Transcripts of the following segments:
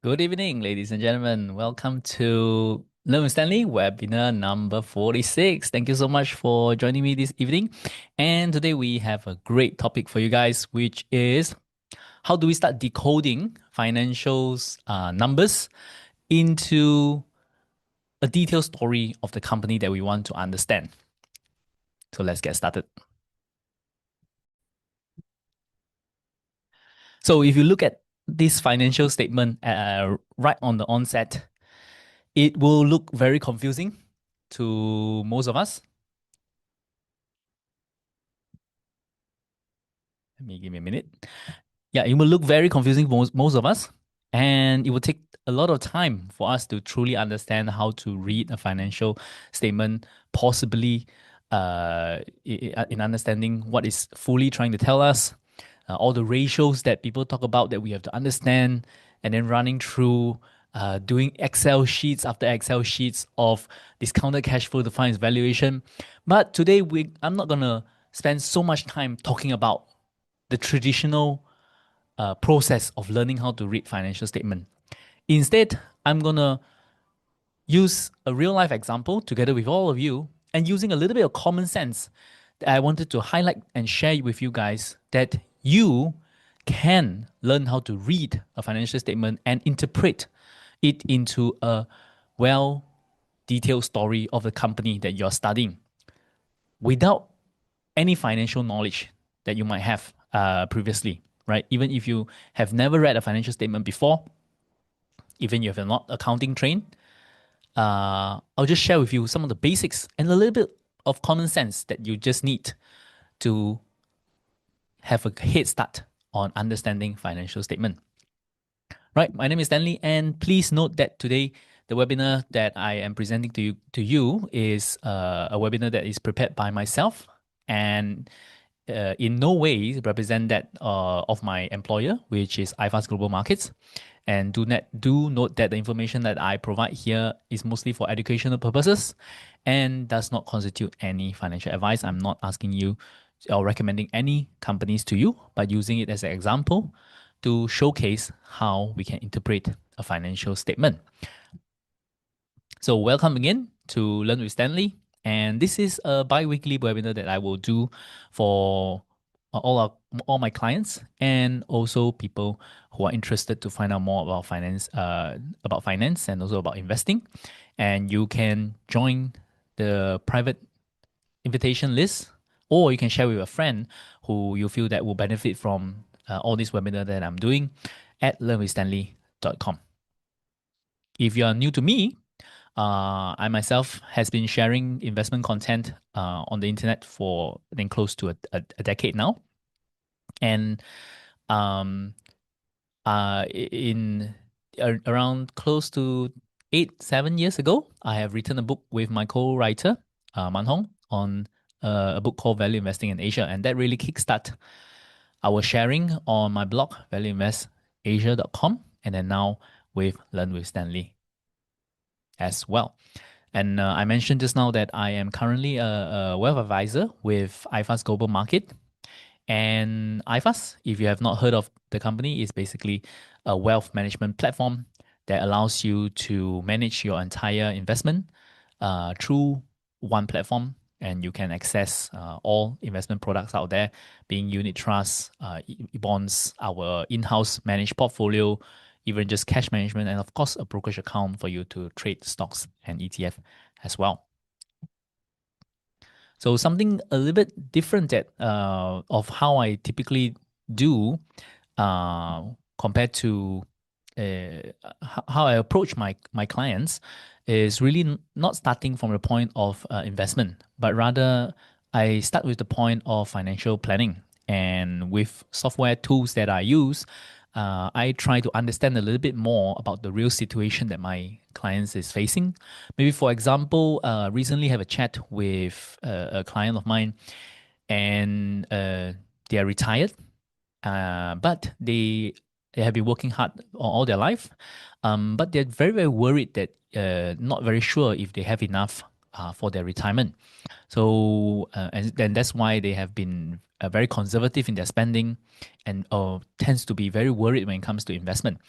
Good evening, ladies and gentlemen. Welcome to Learn with Stanley webinar number 46. Thank you so much for joining me this evening. And today we have a great topic for you guys, which is how do we start decoding financials numbers into a detailed story of the company that we want to understand. So let's get started. So if you look at this financial statement right on the onset, it will look very confusing to most of us. Give me a minute. Yeah, it will look very confusing for most of us, and it will take a lot of time for us to truly understand how to read a financial statement, possibly in understanding what is fully trying to tell us, all the ratios that people talk about that we have to understand, and then running through doing Excel sheets after Excel sheets of discounted cash flow to find its valuation. But today I'm not gonna spend so much time talking about the traditional process of learning how to read financial statement. Instead, I'm gonna use a real life example together with all of you and using a little bit of common sense that I wanted to highlight and share with you guys that you can learn how to read a financial statement and interpret it into a well detailed story of the company that you're studying without any financial knowledge that you might have previously, right? Even if you have never read a financial statement before, even if you're not accounting trained, I'll just share with you some of the basics and a little bit of common sense that you just need to have a head start on understanding financial statement. Right, my name is Stanley, and please note that today the webinar that I am presenting to you is a webinar that is prepared by myself and in no way represent that of my employer, which is iFast Global Markets. And do note that the information that I provide here is mostly for educational purposes and does not constitute any financial advice. I'm not asking you or recommending any companies to you, but using it as an example to showcase how we can interpret a financial statement. So welcome again to Learn with Stanley. And this is a bi-weekly webinar that I will do for all my clients and also people who are interested to find out more about finance and also about investing. And you can join the private invitation list, or you can share with a friend who you feel that will benefit from all these webinar that I'm doing at learnwithstanley.com. If you are new to me, I myself has been sharing investment content on the internet for I think close to a decade now, and um, in around close to 7 years ago, I have written a book with my co-writer Man Hong on a book called Value Investing in Asia, and that really kickstart our sharing on my blog valueinvestasia.com, and then now with Learn with Stanley as well. And I mentioned just now that I am currently a wealth advisor with iFast Global Market. And iFast, if you have not heard of the company, is basically a wealth management platform that allows you to manage your entire investment through one platform. And you can access all investment products out there, being unit trusts, bonds, our in-house managed portfolio, even just cash management, and of course, a brokerage account for you to trade stocks and ETF as well. So something a little bit different that of how I typically do compared to how I approach my clients is really not starting from the point of investment, but rather I start with the point of financial planning. And with software tools that I use, I try to understand a little bit more about the real situation that my clients is facing. Maybe, for example, recently have a chat with a client of mine, and they are retired, but they have been working hard all their life, but they're very very worried that not very sure if they have enough for their retirement. So and then that's why they have been very conservative in their spending, and tends to be very worried when it comes to investment.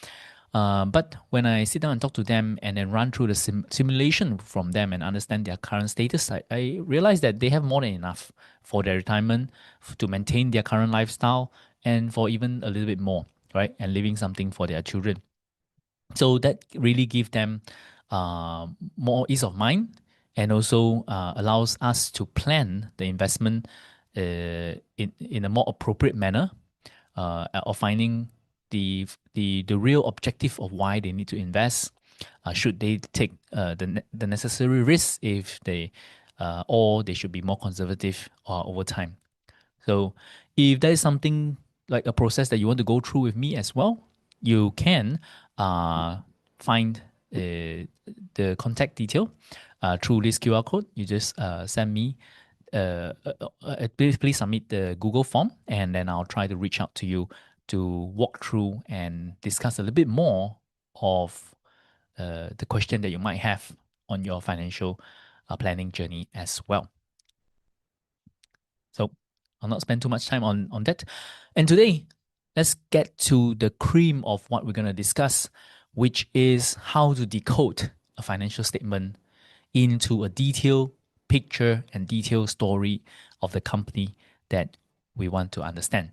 But when I sit down and talk to them and then run through the simulation from them and understand their current status, I realize that they have more than enough for their retirement, to maintain their current lifestyle, and for even a little bit more, right? And leaving something for their children. So that really gives them more ease of mind, and also allows us to plan the investment in a more appropriate manner, of finding the real objective of why they need to invest. Should they take the necessary risks, if they or they should be more conservative over time. So if there is something like a process that you want to go through with me as well, you can find the contact detail through this QR code. You just send me, please submit the Google form, and then I'll try to reach out to you to walk through and discuss a little bit more of the question that you might have on your financial planning journey as well. So I'll not spend too much time on that. And today, let's get to the cream of what we're going to discuss, which is how to decode a financial statement into a detailed picture and detailed story of the company that we want to understand.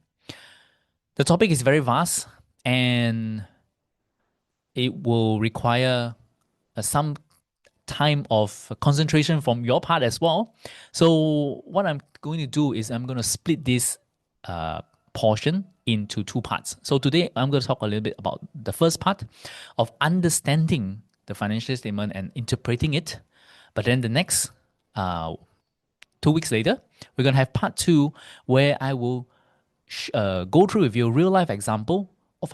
The topic is very vast, and it will require some time of concentration from your part as well. So what I'm going to do is I'm going to split this portion into two parts. So today I'm going to talk a little bit about the first part of understanding the financial statement and interpreting it. But then the next 2 weeks later, we're going to have part two, where I will go through with you a real life example of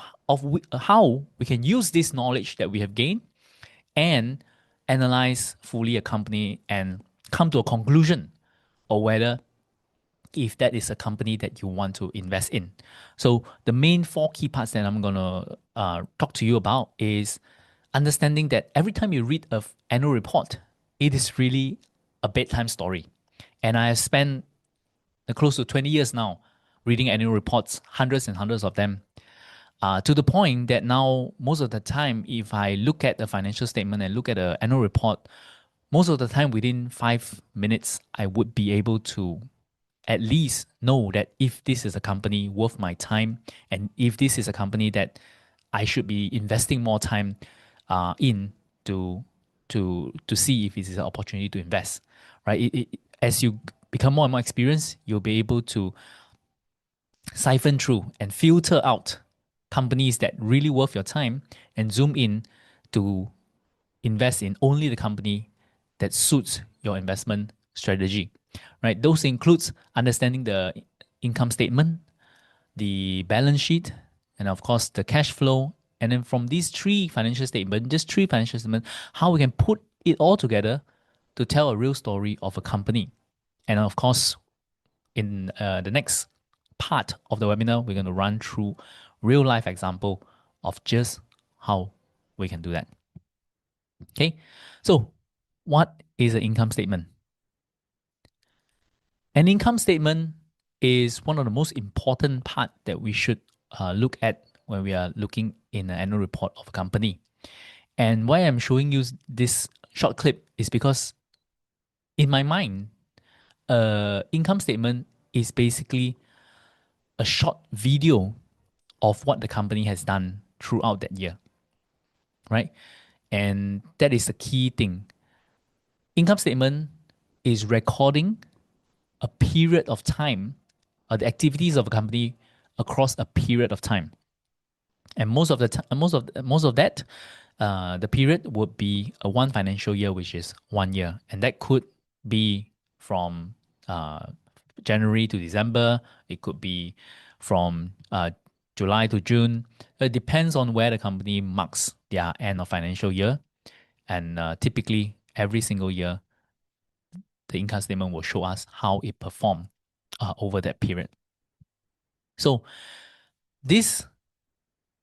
how we can use this knowledge that we have gained and analyze fully a company and come to a conclusion, or whether if that is a company that you want to invest in. So the main four key parts that I'm going to talk to you about is understanding that every time you read an annual report, it is really a bedtime story. And I have spent close to 20 years now reading annual reports, hundreds and hundreds of them, to the point that now, most of the time, if I look at the financial statement and look at the annual report, most of the time within 5 minutes, I would be able to at least know that if this is a company worth my time, and if this is a company that I should be investing more time in to see if it is an opportunity to invest, right? As you become more and more experienced, you'll be able to siphon through and filter out companies that really worth your time, and zoom in to invest in only the company that suits your investment strategy, right? Those includes understanding the income statement, the balance sheet, and of course the cash flow. And then from these three financial statements, just three financial statements, how we can put it all together to tell a real story of a company. And of course, in the next part of the webinar, we're going to run through real life example of just how we can do that. Okay, so what is an income statement? An income statement is one of the most important part that we should look at when we are looking in an annual report of a company. And why I'm showing you this short clip is because in my mind, income statement is basically a short video of what the company has done throughout that year, right? And that is the key thing. Income statement is recording a period of time, the activities of a company across a period of time. And most of the time, most of that, the period would be a one financial year, which is 1 year, and that could be from January to December. It could be from July to June. It depends on where the company marks their end of financial year, and typically every single year, the income statement will show us how it performed over that period. So this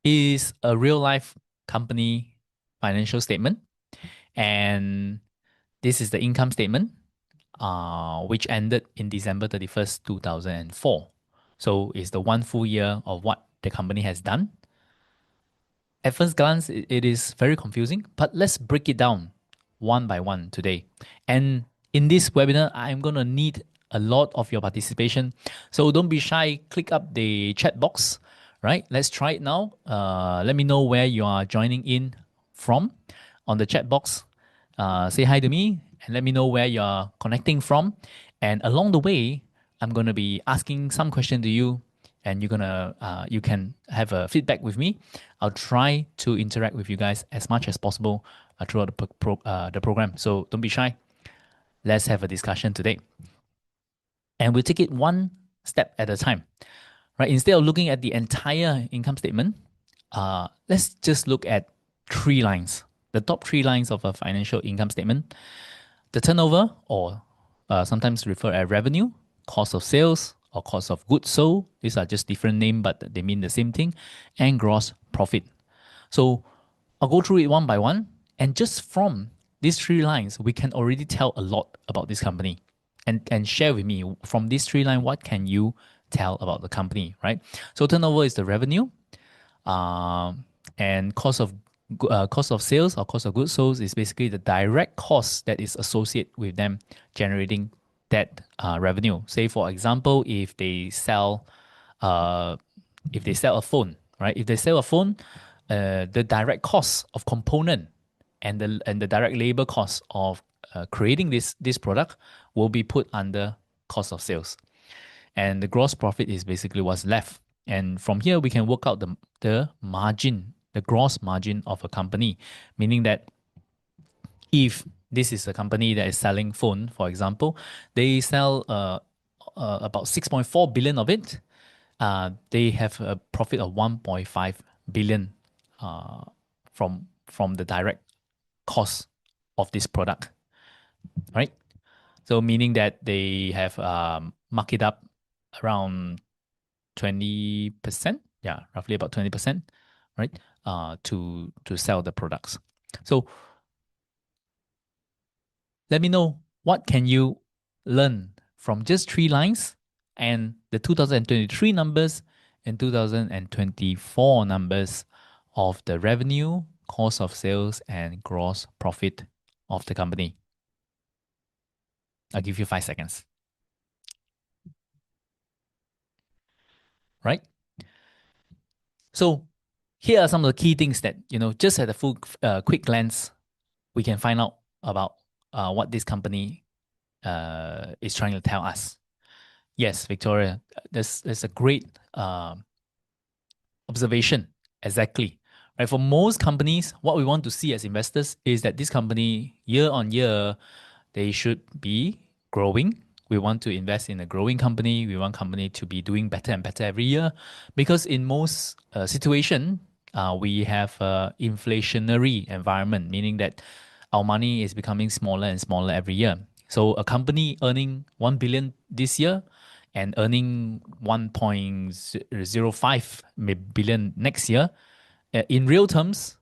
is a real life company financial statement, and this is the income statement, which ended in December 31st, 2004. So it's the one full year of what the company has done. At first glance, it is very confusing, but let's break it down one by one today. And in this webinar, I'm going to need a lot of your participation. So don't be shy, click up the chat box, right? Let's try it now. Let me know where you are joining in from on the chat box. Say hi to me and let me know where you're connecting from. And along the way, I'm going to be asking some question to you and you can have a feedback with me. I'll try to interact with you guys as much as possible throughout the program. So don't be shy. Let's have a discussion today. And we'll take it one step at a time, right? Instead of looking at the entire income statement, let's just look at three lines, the top three lines of a financial income statement: the turnover, or sometimes referred as revenue, cost of sales, or cost of goods sold. These are just different names, but they mean the same thing, and gross profit. So I'll go through it one by one. And just from these three lines, we can already tell a lot about this company. And share with me from these three lines, what can you tell about the company, right? So turnover is the revenue, um, and cost of sales or cost of goods sold is basically the direct cost that is associated with them generating that revenue. Say for example, uh, if they sell a phone, right? If they sell a phone, the direct cost of component and the direct labor cost of creating this product will be put under cost of sales, and the gross profit is basically what's left. And from here, we can work out the margin, the gross margin of a company, meaning that if this is a company that is selling phone, for example, they sell about 6.4 billion of it. They have a profit of 1.5 billion uh, from the direct cost of this product, right? So meaning that they have marked it up around 20%, yeah, roughly about 20%, right? To sell the products. So let me know, what can you learn from just three lines and the 2023 numbers and 2024 numbers of the revenue, cost of sales, and gross profit of the company. I'll give you 5 seconds, right? So here are some of the key things that, just at a quick glance, we can find out about what this company is trying to tell us. Yes, Victoria, there's a great observation. Exactly. Right. For most companies, what we want to see as investors is that this company, year on year, they should be growing. We want to invest in a growing company. We want company to be doing better and better every year, because in most situation, we have a inflationary environment, meaning that our money is becoming smaller and smaller every year. So a company earning 1 billion this year and earning 1.05 billion next year, in real terms,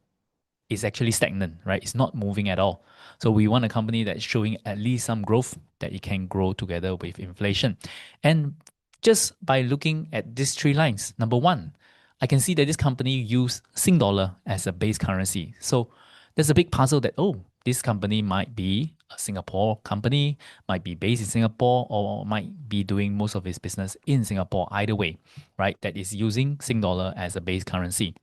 is actually stagnant, right? It's not moving at all. So we want a company that's showing at least some growth, that it can grow together with inflation. And just by looking at these three lines, number one, I can see that this company use Sing dollar as a base currency. So there's a big puzzle that, oh, this company might be a Singapore company, might be based in Singapore, or might be doing most of its business in Singapore. Either way, right? That is using Sing dollar as a base currency.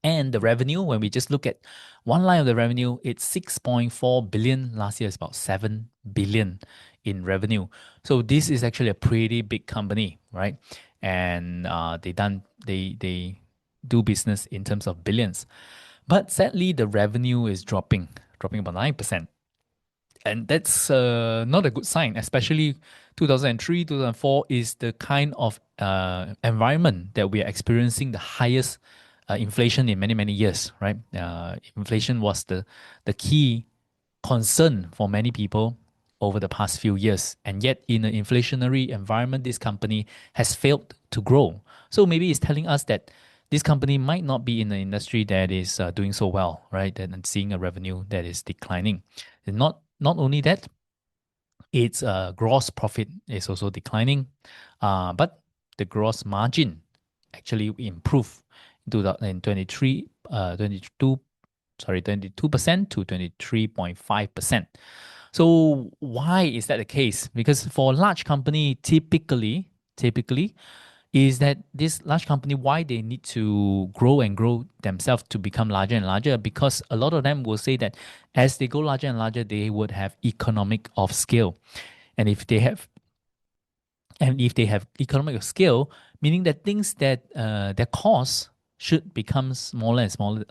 And the revenue, when we just look at one line of the revenue, it's 6.4 billion. Last year is about 7 billion in revenue. So this is actually a pretty big company, right? And they do business in terms of billions. But sadly, the revenue is dropping about 9%. And that's not a good sign, especially 2003, 2004 is the kind of environment that we are experiencing the highest inflation in many, many years, right? Inflation was the key concern for many people over the past few years. And yet, in an inflationary environment, this company has failed to grow. So maybe it's telling us that this company might not be in an industry that is doing so well, right? And seeing a revenue that is declining. And not only that, its gross profit is also declining, but the gross margin actually improved. in 23, 22, sorry, 22% to 23.5%. So why is that the case? Because for large company, typically, is that this large company, why they need to grow and grow themselves to become larger and larger? Because a lot of them will say that as they go larger and larger, they would have economic of scale. And if they have economic of scale, meaning that things that their costs should become smaller and smaller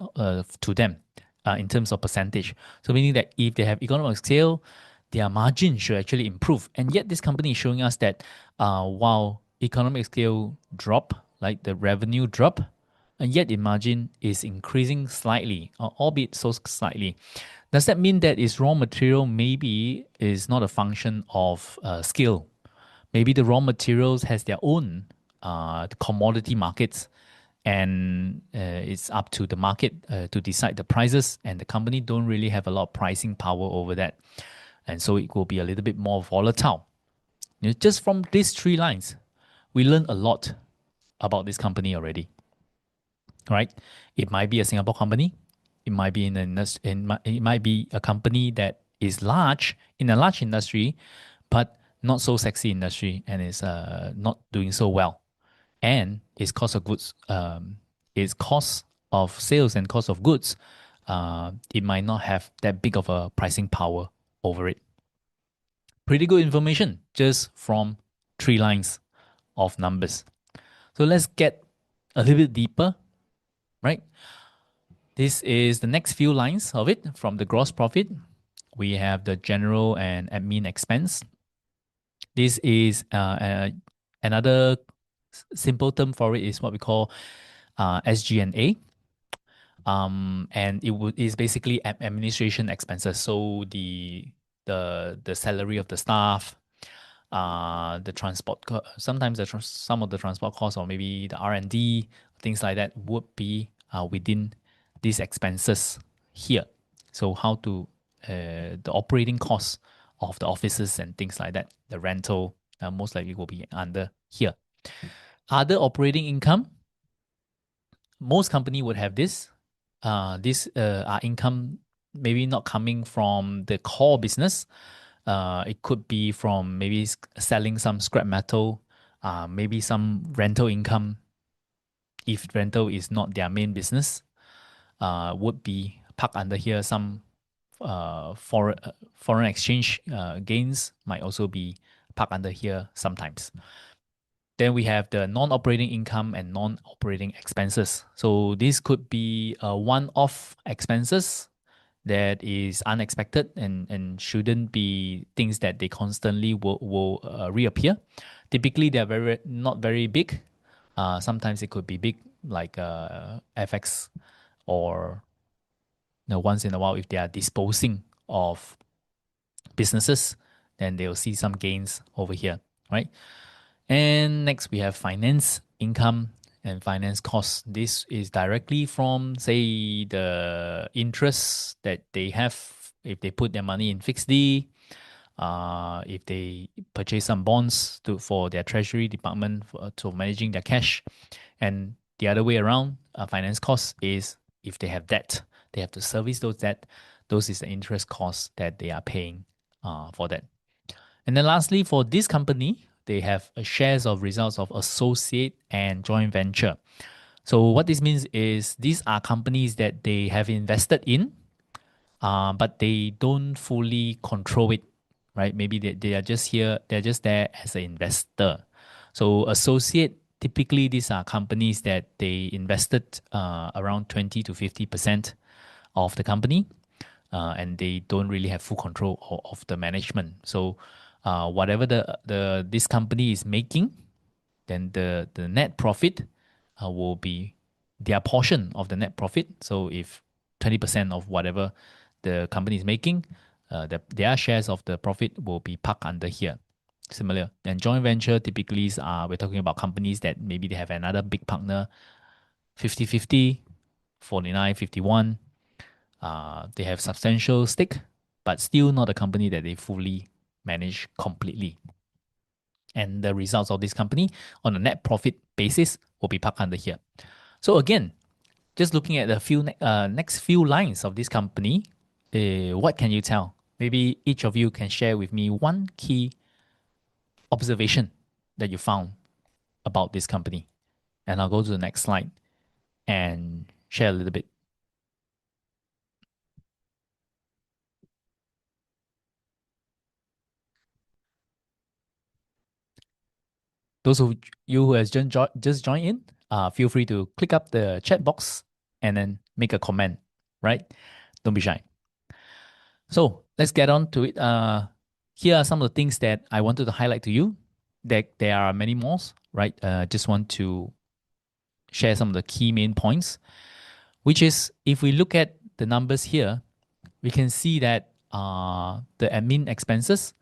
to them in terms of percentage. So meaning that if they have economic of scale, their margin should actually improve. And yet this company is showing us that while economic scale drop, like the revenue drop, and yet the margin is increasing slightly, albeit so slightly. Does that mean that its raw material maybe is not a function of skill? Maybe the raw materials has their own commodity markets, and it's up to the market to decide the prices, and the company don't really have a lot of pricing power over that, and so it will be a little bit more volatile. Just from these three lines, we learn a lot about this company already, right? It might be a Singapore company. It might be it might be a company that is large in a large industry, but not so sexy industry, and is not doing so well. And its cost of goods, its cost of sales and cost of goods, it might not have that big of a pricing power over it. Pretty good information just from three lines of numbers. So let's get a little bit deeper, right? This is the next few lines of it from the gross profit. We have the general and admin expense. This is another simple term for it is what we call SG&A. And is basically administration expenses. So the salary of the staff, the transport, sometimes some of the transport costs, or maybe the R&D, things like that would be within these expenses here. So how to the operating costs of the offices and things like that, the rental most likely will be under here. Other operating income, most company would have this. This are income maybe not coming from the core business. It could be from maybe selling some scrap metal, maybe some rental income. If rental is not their main business, would be parked under here. Some foreign exchange gains might also be parked under here sometimes. Then we have the non-operating income and non-operating expenses. So this could be one-off expenses that is unexpected and shouldn't be things that they constantly will reappear. Typically, they're not very big. Sometimes it could be big, like FX, or once in a while if they are disposing of businesses, then they'll see some gains over here, right? And next we have finance income and finance costs. This is directly from, say, the interest that they have if they put their money in fixed D, if they purchase some bonds for their treasury department to managing their cash. And the other way around, finance costs is if they have debt, they have to service those debt. Those is the interest costs that they are paying for that. And then lastly, for this company, they have shares of results of associate and joint venture. So what this means is these are companies that they have invested in, but they don't fully control it, right? Maybe they are just here, they're just there as an investor. So associate, typically these are companies that they invested around 20 to 50% of the company, and they don't really have full control of the management. So whatever this company is making, then the net profit will be their portion of the net profit. So if 20% of whatever the company is making, their shares of the profit will be parked under here. Similar. And joint venture typically we're talking about companies that maybe they have another big partner, 50-50, 49-51. They have substantial stake, but still not a company that they fully manage completely. And the results of this company on a net profit basis will be parked under here. So again, just looking at the next few lines of this company, what can you tell? Maybe each of you can share with me one key observation that you found about this company. And I'll go to the next slide and share a little bit. Those of you who has just joined in, feel free to click up the chat box and then make a comment, right? Don't be shy. So let's get on to it. Here are some of the things that I wanted to highlight to you. There are many more, right? Just want to share some of the key main points, which is if we look at the numbers here, we can see that the admin expenses,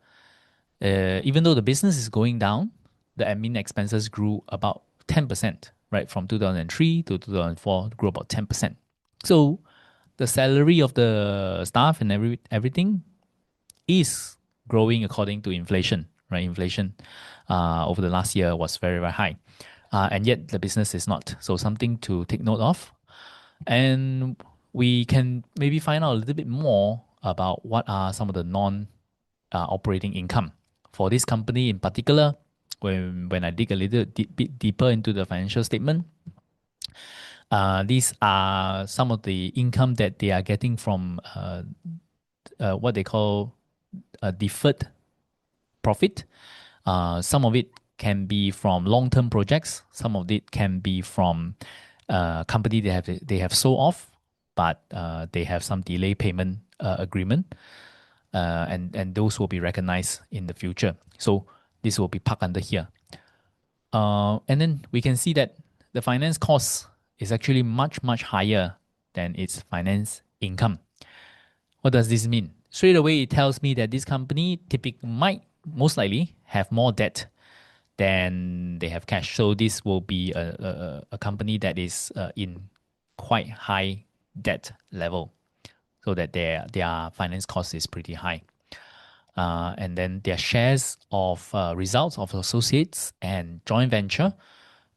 even though the business is going down, the admin expenses grew about 10%, right? From 2003 to 2004, grew about 10%. So the salary of the staff and everything is growing according to inflation, right? Inflation over the last year was very, very high. And yet the business is not. So something to take note of. And we can maybe find out a little bit more about what are some of the non operating income. For this company in particular, when I dig a little bit deeper into the financial statement, these are some of the income that they are getting from what they call deferred profit. Some of it can be from long-term projects. Some of it can be from company they have sold off, but they have some delay payment agreement, and those will be recognized in the future. So this will be parked under here. And then we can see that the finance cost is actually much, much higher than its finance income. What does this mean? Straight away, it tells me that this company might most likely have more debt than they have cash. So this will be a company that is in quite high debt level, so that their finance cost is pretty high. And then their shares of results of associates and joint venture,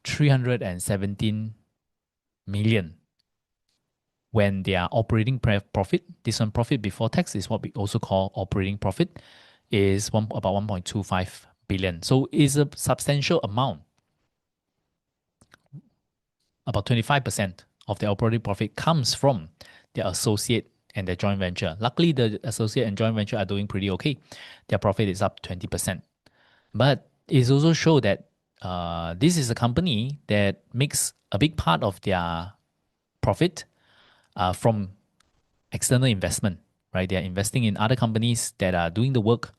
317 million. When their operating profit, this one profit before tax is what we also call operating profit, is about 1.25 billion. So it's a substantial amount. About 25% of their operating profit comes from their associate and their joint venture. Luckily, the associate and joint venture are doing pretty okay. Their profit is up 20%. But it also shows that this is a company that makes a big part of their profit from external investment, right? They are investing in other companies that are doing the work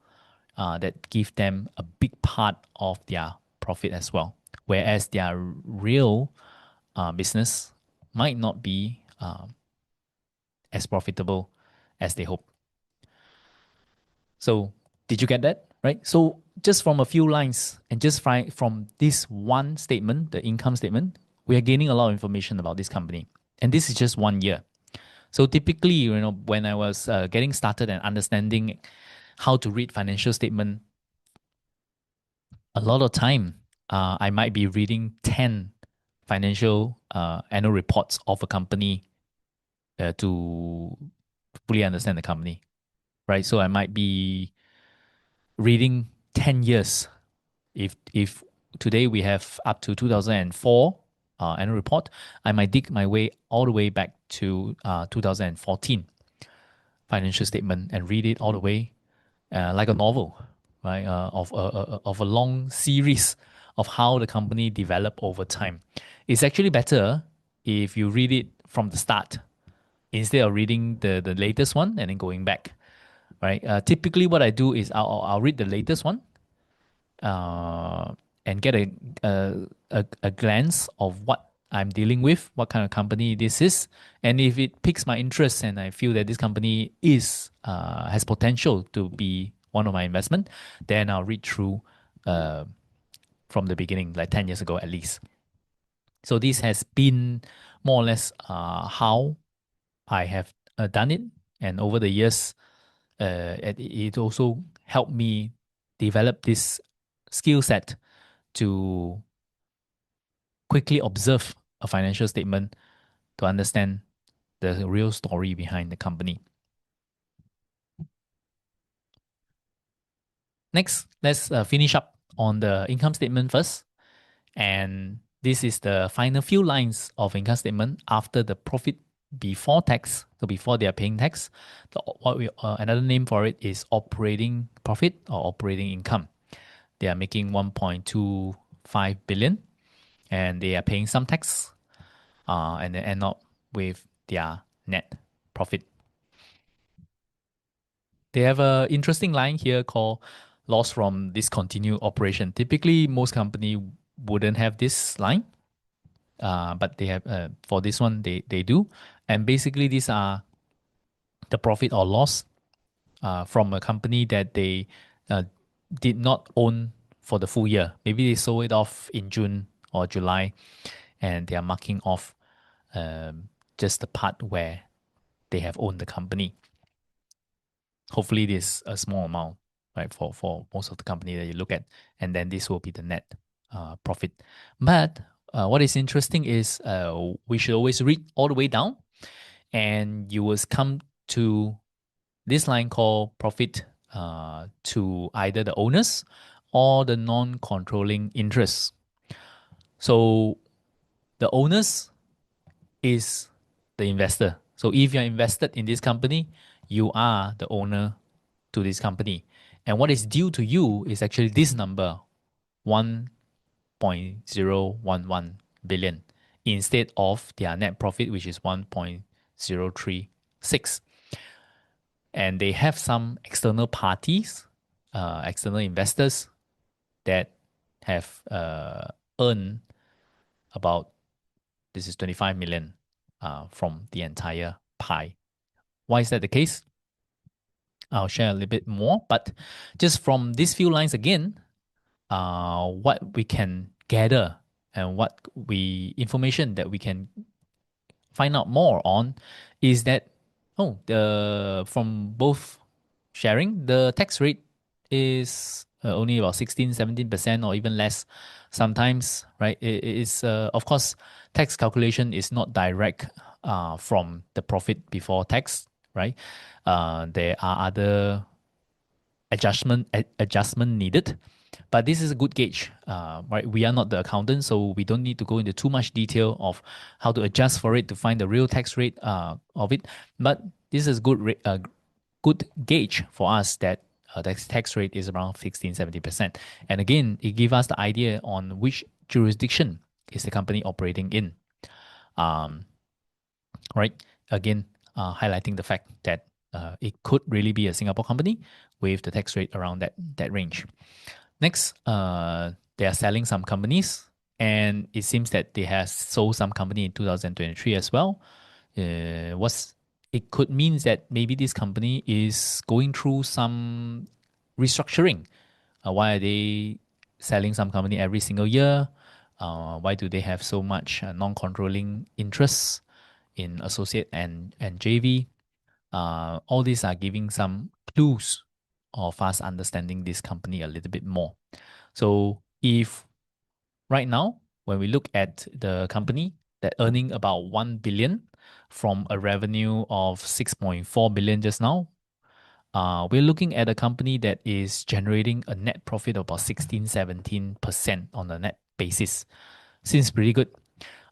that give them a big part of their profit as well. Whereas their real business might not be as profitable as they hope. So, did you get that? Right? So, just from a few lines and just from this one statement, the income statement, we are gaining a lot of information about this company. And this is just 1 year. So typically, when I was getting started and understanding how to read financial statement, a lot of time I might be reading 10 financial annual reports of a company to fully understand the company, right? So I might be reading 10 years. If today we have up to 2004 annual report, I might dig my way all the way back to 2014 financial statement and read it all the way like a novel, right? Of a long series of how the company developed over time. It's actually better if you read it from the start instead of reading the latest one and then going back, right? Typically, what I do is I'll read the latest one and get a glance of what I'm dealing with, what kind of company this is, and if it piques my interest and I feel that this company is has potential to be one of my investment, then I'll read through from the beginning, like 10 years ago at least. So this has been more or less how I have done it, and over the years, it also helped me develop this skill set to quickly observe a financial statement to understand the real story behind the company. Next, let's finish up on the income statement first. And this is the final few lines of income statement after the profit before tax. So before they are paying tax, another name for it is operating profit or operating income. They are making 1.25 billion, and they are paying some tax, and they end up with their net profit. They have an interesting line here called loss from discontinued operation. Typically, most company wouldn't have this line, but they have for this one they do. And basically, these are the profit or loss from a company that they uh, did not own for the full year. Maybe they sold it off in June or July, and they are marking off just the part where they have owned the company. Hopefully, this a small amount, right, for most of the company that you look at, and then this will be the net profit. But what is interesting is we should always read all the way down, and you will come to this line called profit to either the owners or the non-controlling interests. So the owners is the investor. So if you're invested in this company, you are the owner to this company. And what is due to you is actually this number, 1.011 billion, instead of their net profit, which is 1.036. And they have some external parties, external investors that have earned about, this is 25 million from the entire pie. Why is that the case? I'll share a little bit more, but just from these few lines again, what we can gather and what we information that we can find out more on is that the from both sharing, the tax rate is only about 16-17% or even less sometimes, right? It is of course, tax calculation is not direct from the profit before tax, right? There are other adjustment needed. But this is a good gauge, right? We are not the accountant, so we don't need to go into too much detail of how to adjust for it to find the real tax rate of it. But this is good gauge for us that the tax rate is around 16-17%. And again, it gives us the idea on which jurisdiction is the company operating in. Um, right? Again, highlighting the fact that it could really be a Singapore company with the tax rate around that range. Next, they are selling some companies, and it seems that they have sold some company in 2023 as well. What's it could mean that maybe this company is going through some restructuring. Why are they selling some company every single year? Why do they have so much non-controlling interests in associate and JV? All these are giving some clues of us understanding this company a little bit more. So if right now, when we look at the company that earning about 1 billion from a revenue of 6.4 billion just now, we're looking at a company that is generating a net profit of about 16-17% on a net basis. Seems pretty good.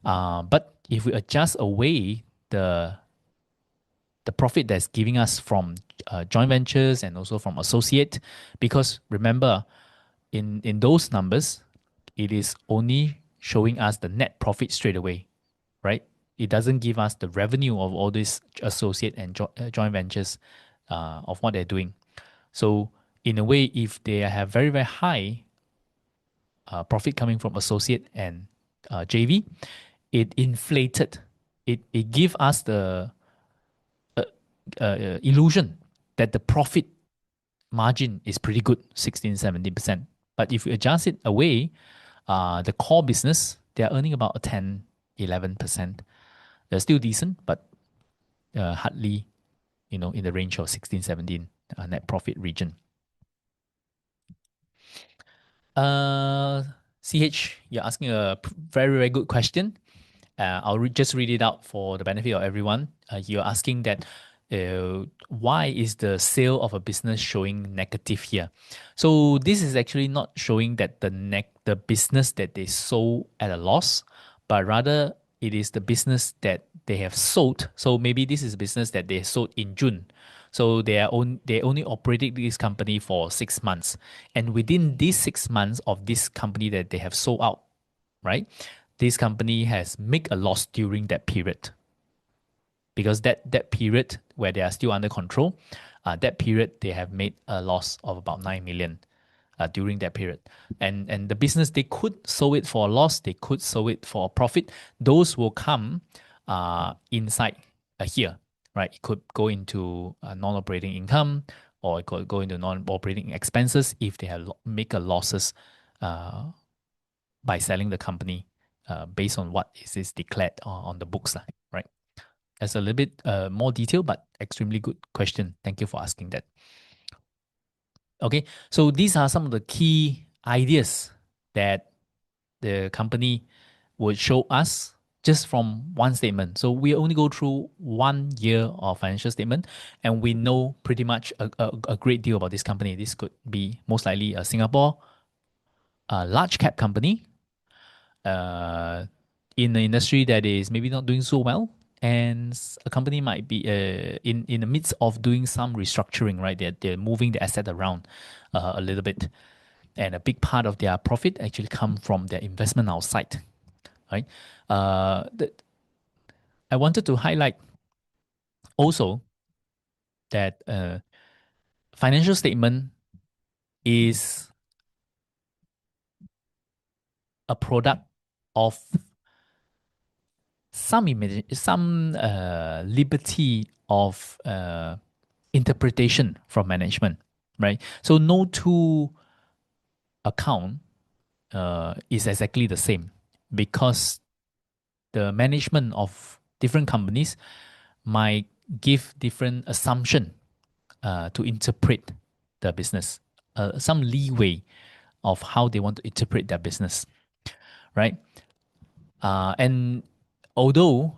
But if we adjust away the profit that's giving us from joint ventures and also from associate, because remember, in those numbers, it is only showing us the net profit straight away, right? It doesn't give us the revenue of all these associate and joint ventures of what they're doing. So in a way, if they have very, very high profit coming from associate and JV, it inflated. It give us the illusion that the profit margin is pretty good, 16-17%. But if you adjust it away, the core business, they're earning about a 10-11%. They're still decent, but hardly, in the range of 16-17 net profit region. CH, you're asking a very, very good question. I'll just read it out for the benefit of everyone. You're asking that why is the sale of a business showing negative here? So this is actually not showing that the business that they sold at a loss, but rather it is the business that they have sold. So maybe this is a business that they sold in June. So they only operated this company for 6 months, and within these 6 months of this company that they have sold out, right? This company has made a loss during that period because that period where they are still under control, that period they have made a loss of about 9 million during that period, and the business they could sell it for a loss, they could sell it for a profit. Those will come inside here, right? It could go into non-operating income, or it could go into non-operating expenses if they have make a losses uh, by selling the company based on what is declared on the books, right? That's a little bit more detail, but extremely good question. Thank you for asking that. Okay, so these are some of the key ideas that the company would show us just from one statement. So we only go through 1 year of financial statement, and we know pretty much a great deal about this company. This could be most likely a Singapore large cap company in the industry that is maybe not doing so well, and a company might be in the midst of doing some restructuring, right? They're moving the asset around a little bit, and a big part of their profit actually come from their investment outside, right? I wanted to highlight also that financial statement is a product of some liberty of interpretation from management, right? So no two account is exactly the same because the management of different companies might give different assumption to interpret the business, some leeway of how they want to interpret their business, right? And although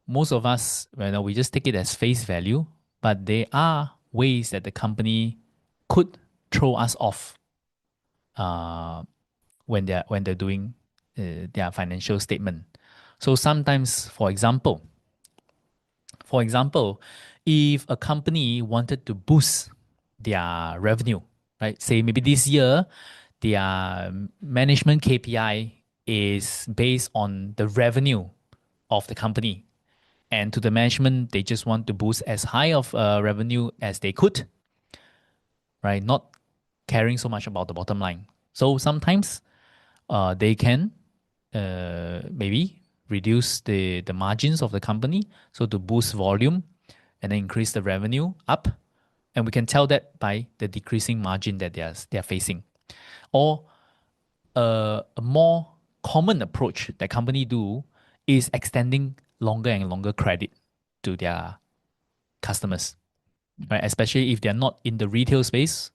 most of us, we just take it as face value, but there are ways that the company could throw us off when they're doing their financial statement. So sometimes, for example, if a company wanted to boost their revenue, right? Say maybe this year, their management KPI is based on the revenue of the company. And to the management, they just want to boost as high of revenue as they could, right? Not caring so much about the bottom line. So sometimes they can maybe reduce the margins of the company so to boost volume and then increase the revenue up. And we can tell that by the decreasing margin that they're facing. Or a more common approach that company do is extending longer and longer credit to their customers, right? Especially if they're not in the retail space,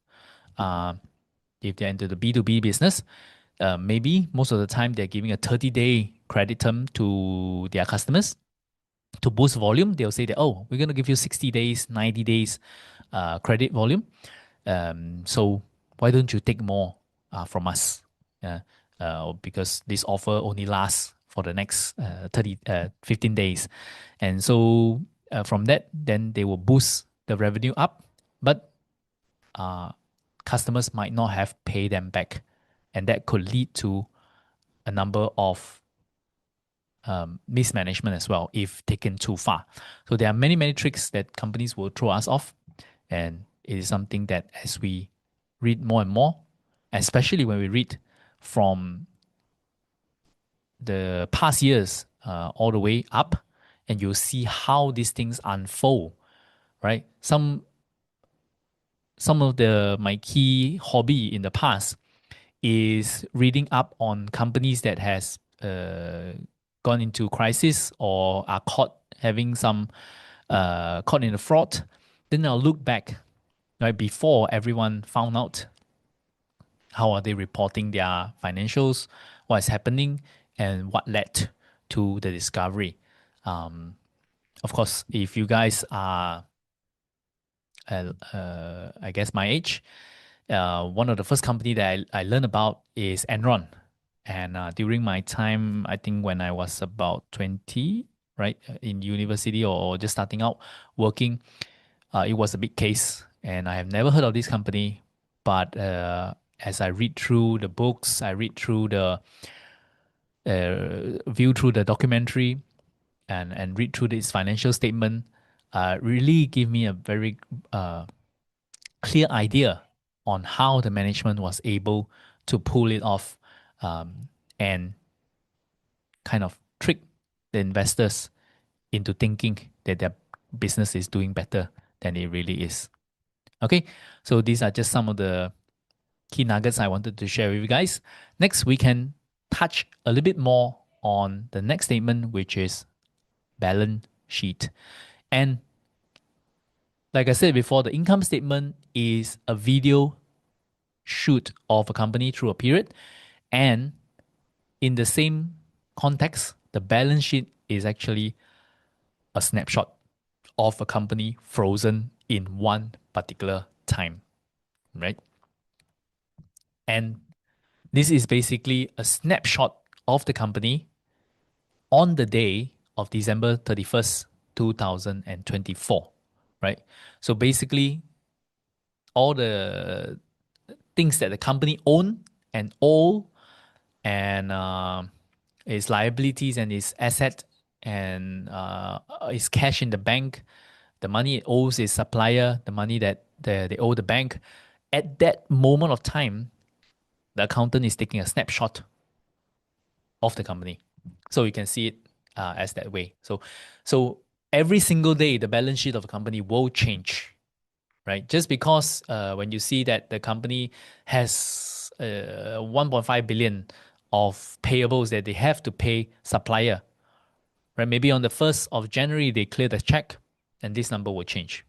uh, if they're into the B2B business, maybe most of the time they're giving a 30-day credit term to their customers to boost volume. They'll say that, oh, we're going to give you 60 days, 90 days credit volume. So why don't you take more from us? Because this offer only lasts for the next 15 days. And so from that, then they will boost the revenue up, but uh, customers might not have paid them back. And that could lead to a number of mismanagement as well if taken too far. So there are many, many tricks that companies will throw us off. And it is something that as we read more and more, especially when we read from the past years all the way up, and you'll see how these things unfold, right? Some of the my key hobby in the past is reading up on companies that has gone into crisis or are caught having some caught in a fraud. Then I'll look back, right, before everyone found out. How are they reporting their financials? What is happening, and what led to the discovery. Of course, if you guys are, I guess, my age, one of the first company that I learned about is Enron. And during my time, I think when I was about 20, right, in university or just starting out working, it was a big case. And I have never heard of this company. But as I read through the books, I read through view through the documentary, and read through this financial statement, really give me a very clear idea on how the management was able to pull it off, and kind of trick the investors into thinking that their business is doing better than it really is. Okay, so these are just some of the key nuggets I wanted to share with you guys. Next, we can touch a little bit more on the next statement, which is balance sheet. And like I said before, the income statement is a video shoot of a company through a period. And in the same context, the balance sheet is actually a snapshot of a company frozen in one particular time, right? And this is basically a snapshot of the company on the day of December 31st, 2024, right? So basically, all the things that the company own and all, and its liabilities and its asset, and its cash in the bank, the money it owes its supplier, the money that they owe the bank. At that moment of time, the accountant is taking a snapshot of the company. So you can see it as that way. So every single day, the balance sheet of a company will change, right? Just because when you see that the company has 1.5 billion of payables that they have to pay supplier, right? Maybe on the 1st of January, they clear the check and this number will change.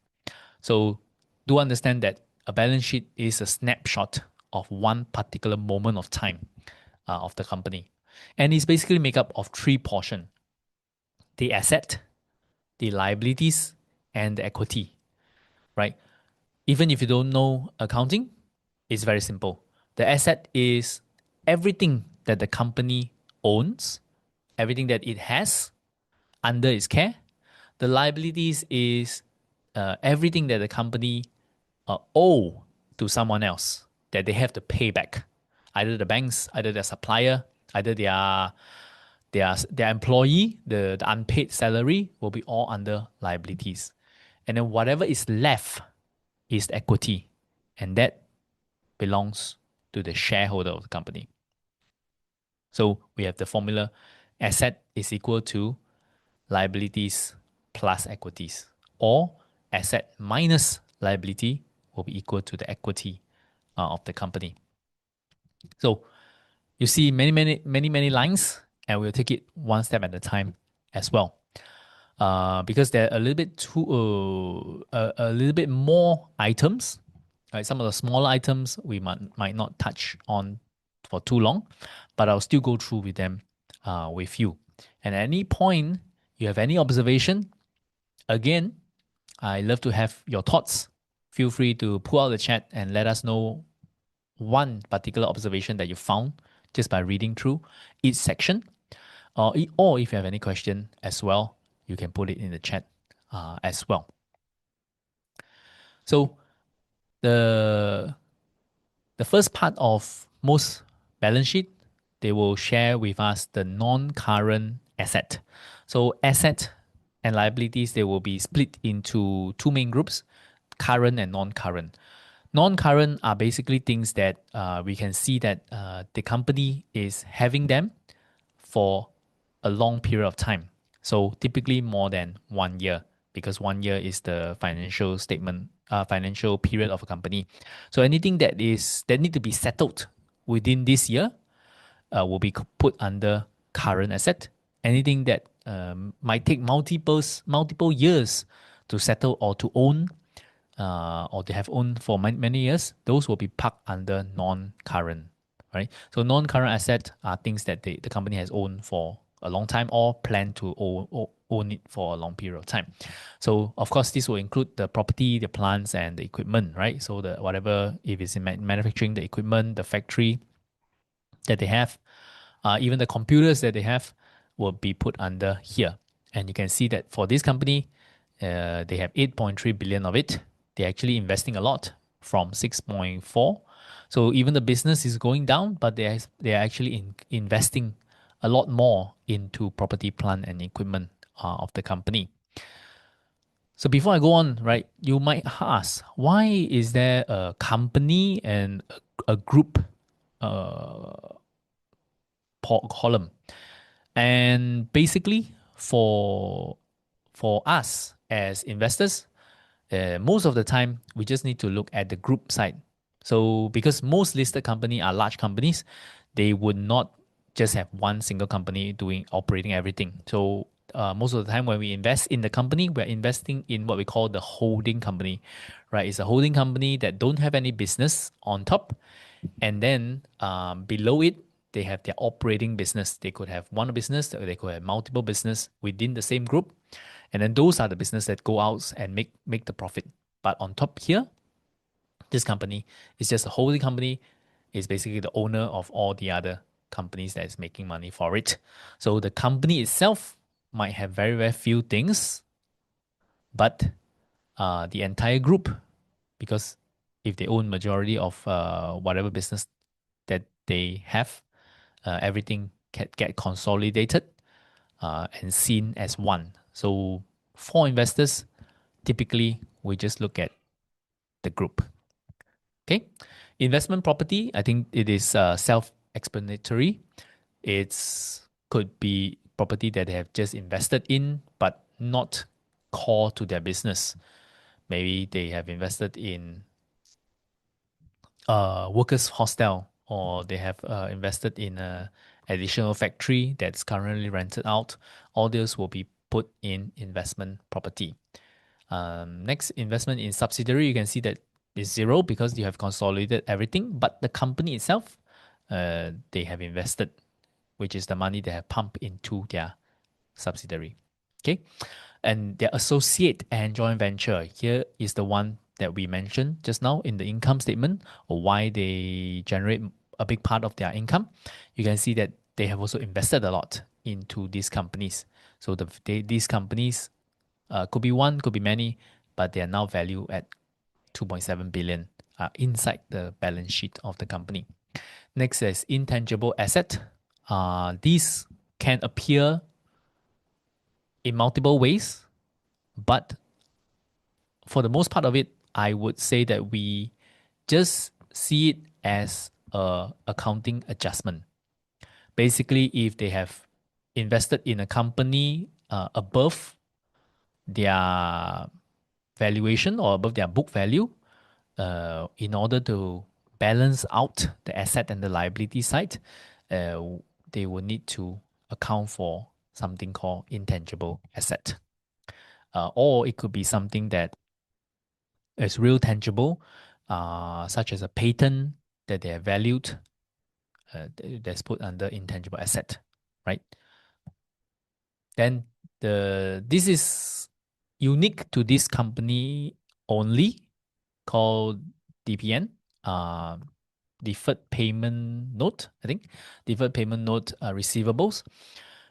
So do understand that a balance sheet is a snapshot of one particular moment of time of the company. And it's basically made up of three portions: the asset, the liabilities, and the equity, right? Even if you don't know accounting, it's very simple. The asset is everything that the company owns, everything that it has under its care. The liabilities is everything that the company owe to someone else that they have to pay back, either the banks, either their supplier, either their employee. The unpaid salary will be all under liabilities, and then whatever is left is equity, and that belongs to the shareholder of the company. So we have the formula: asset is equal to liabilities plus equities, or asset minus liability will be equal to the equity of the company. So you see many lines, and we'll take it one step at a time as well. Because there are a little bit more items, right? Some of the smaller items we might not touch on for too long, but I'll still go through with them with you. And at any point you have any observation, again, I love to have your thoughts. Feel free to pull out the chat and let us know one particular observation that you found just by reading through each section. Or if you have any question as well, you can put it in the chat as well. So the first part of most balance sheet, they will share with us the non-current asset. So asset and liabilities, they will be split into two main groups: current and non-current. Non-current are basically things that we can see that the company is having them for a long period of time. So typically more than 1 year, because 1 year is the financial statement, financial period of a company. So anything that need to be settled within this year will be put under current asset. Anything that might take multiple years to settle or to own, or they have owned for many years, those will be parked under non-current, right? So non-current asset are things that the company has owned for a long time or plan to own it for a long period of time. So of course, this will include the property, the plants, and the equipment, right? So the whatever, if it's in manufacturing, the equipment, the factory that they have, even the computers that they have will be put under here. And you can see that for this company, they have 8.3 billion of it. They're actually investing a lot from 6.4. So even the business is going down, but they're actually investing a lot more into property, plant, and equipment of the company. So before I go on, right, you might ask, why is there a company and a group uh, column? And basically, for us as investors, most of the time we just need to look at the group side. So because most listed company are large companies, they would not just have one single company doing operating everything. So most of the time when we invest in the company, we're investing in what we call the holding company, right? It's a holding company that don't have any business on top, and then below it they have their operating business. They could have one business, or they could have multiple business within the same group, and then those are the business that go out and make the profit. But on top here, this company is just a holding company, is basically the owner of all the other companies that is making money for it. So the company itself might have very, very few things, but the entire group, because if they own majority of whatever business that they have, everything can get consolidated and seen as one. So for investors, typically we just look at the group. Okay, investment property, I think it is self-explanatory. It's could be property that they have just invested in, but not core to their business. Maybe they have invested in workers' hostel, or they have invested in a additional factory that's currently rented out. All those will be put in investment property. Next, investment in subsidiary, you can see that is zero because you have consolidated everything, but the company itself, they have invested, which is the money they have pumped into their subsidiary. Okay, and their associate and joint venture here is the one that we mentioned just now in the income statement, or why they generate a big part of their income. You can see that they have also invested a lot into these companies. So these companies could be one, could be many, but they are now valued at 2.7 billion inside the balance sheet of the company. Next is intangible asset. These can appear in multiple ways, but for the most part of it, I would say that we just see it as a accounting adjustment. Basically, if they have invested in a company above their valuation or above their book value, in order to balance out the asset and the liability side, uh, they will need to account for something called intangible asset. Or it could be something that is real tangible, such as a patent that they are valued, that's put under intangible asset, right? Then this is unique to this company only, called DPN, uh, deferred payment note, I think, deferred payment note receivables.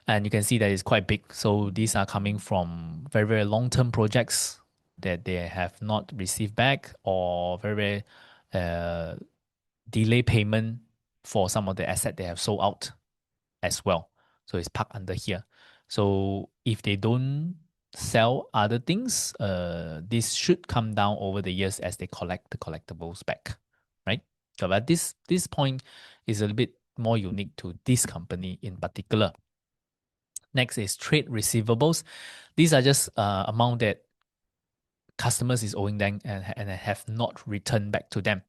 And you can see that it's quite big. So these are coming from very, very long-term projects that they have not received back, or very, very delay payment for some of the asset they have sold out as well. So it's parked under here. So if they don't sell other things, this should come down over the years as they collect the collectibles back, right? So, but this point is a little bit more unique to this company in particular. Next is trade receivables. These are just amount that customers is owing them and have not returned back to them.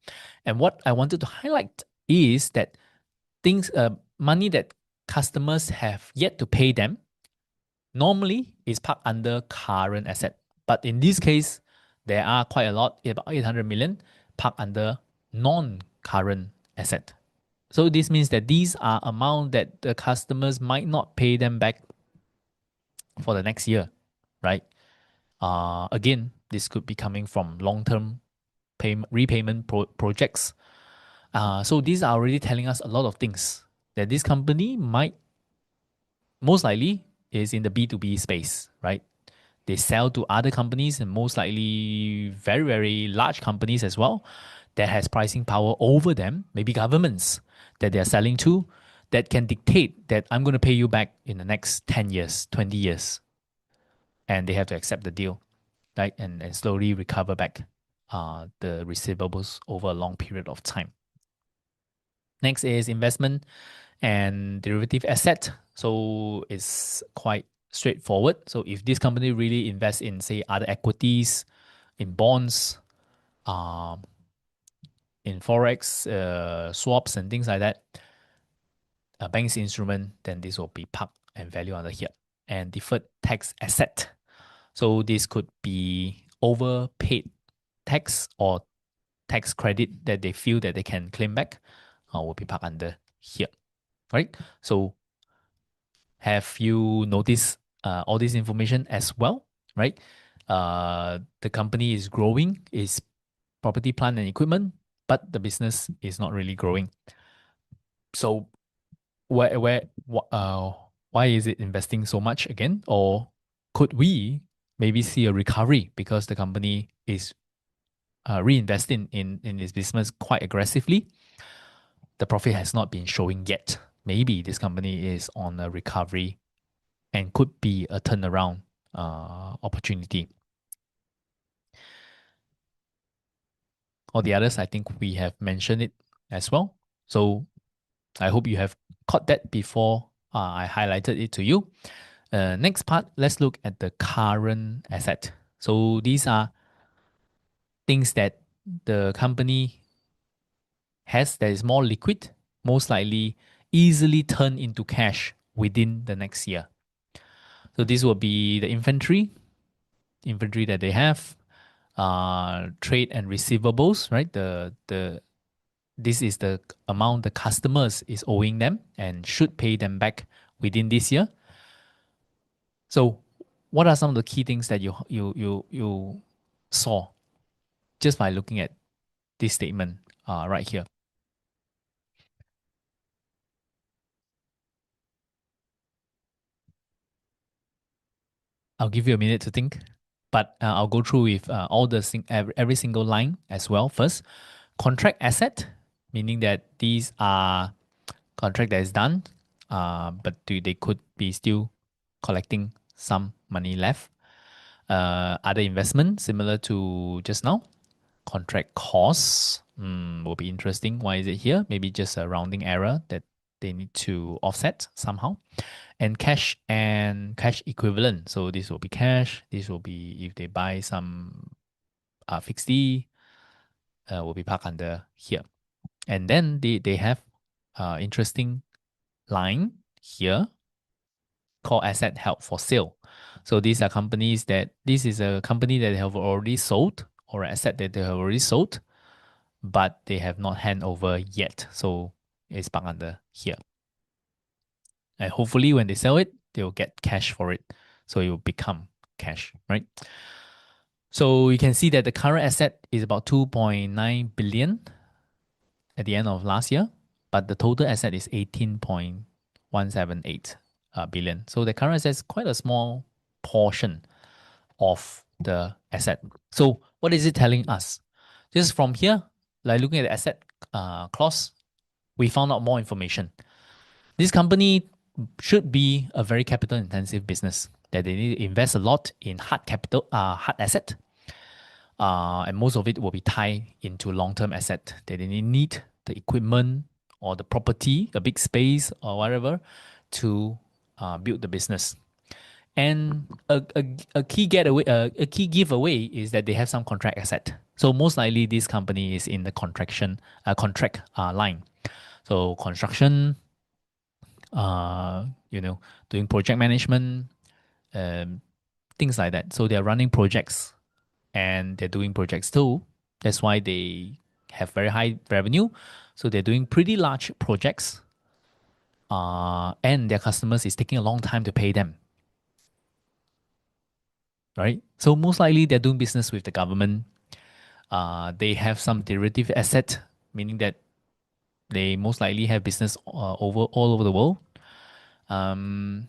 And what I wanted to highlight is that money that customers have yet to pay them normally is parked under current asset. But in this case, there are quite a lot, about 800 million, parked under non-current asset. So this means that these are amount that the customers might not pay them back for the next year, right? Again, this could be coming from long-term repayment projects. So these are already telling us a lot of things that this company might most likely is in the B2B space, right? They sell to other companies and most likely very, very large companies as well that has pricing power over them, maybe governments that they're selling to that can dictate that I'm going to pay you back in the next 10 years, 20 years. And they have to accept the deal, right? And slowly recover back the receivables over a long period of time. Next is investment and derivative asset. So it's quite straightforward. So if this company really invests in, say, other equities, in bonds, um, in forex, swaps, and things like that, a bank's instrument, then this will be parked and value under here. And deferred tax asset. So this could be overpaid tax or tax credit that they feel that they can claim back, will be parked under here, right? So have you noticed all this information as well, right? The company is growing, is property, plant, and equipment, but the business is not really growing. So why is it investing so much again? Or could we maybe see a recovery because the company is reinvesting in its business quite aggressively? The profit has not been showing yet. Maybe this company is on a recovery and could be a turnaround opportunity. All the others, I think we have mentioned it as well. So I hope you have caught that before I highlighted it to you. Next part, let's look at the current asset. So these are things that the company has that is more liquid, most likely easily turn into cash within the next year. So this will be the inventory that they have, trade and receivables, right? This is the amount the customers is owing them and should pay them back within this year. So, what are some of the key things that you saw just by looking at this statement right here? I'll give you a minute to think, but I'll go through with all the every single line as well. First, contract asset, meaning that these are contract that is done, but they could be still collecting some money left. Other investment similar to just now. Contract costs will be interesting. Why is it here? Maybe just a rounding error that they need to offset somehow. And cash equivalent. So this will be cash. This will be if they buy some fixed D, will be parked under here. And then they have interesting line here called asset held for sale. So these are companies that this is a company that have already sold or asset that they have already sold, but they have not hand over yet. So it's parked under here. And hopefully when they sell it, they will get cash for it. So it will become cash, right? So you can see that the current asset is about 2.9 billion at the end of last year, but the total asset is 18.178 billion. So the current asset is quite a small portion of the asset. So what is it telling us? Just from here, like looking at the asset clause, we found out more information. This company should be a very capital intensive business that they need to invest a lot in hard capital, hard asset. And most of it will be tied into long-term asset that they need the equipment or the property, a big space or whatever to build the business. And a key getaway, a key giveaway is that they have some contract asset. So most likely this company is in the contract line. So construction, doing project management, um, things like that. So they're running projects and they're doing projects too. That's why they have very high revenue, so they're doing pretty large projects, and their customers is taking a long time to pay them, right? So most likely they're doing business with the government. They have some derivative asset, meaning that they most likely have business over all over the world. Um,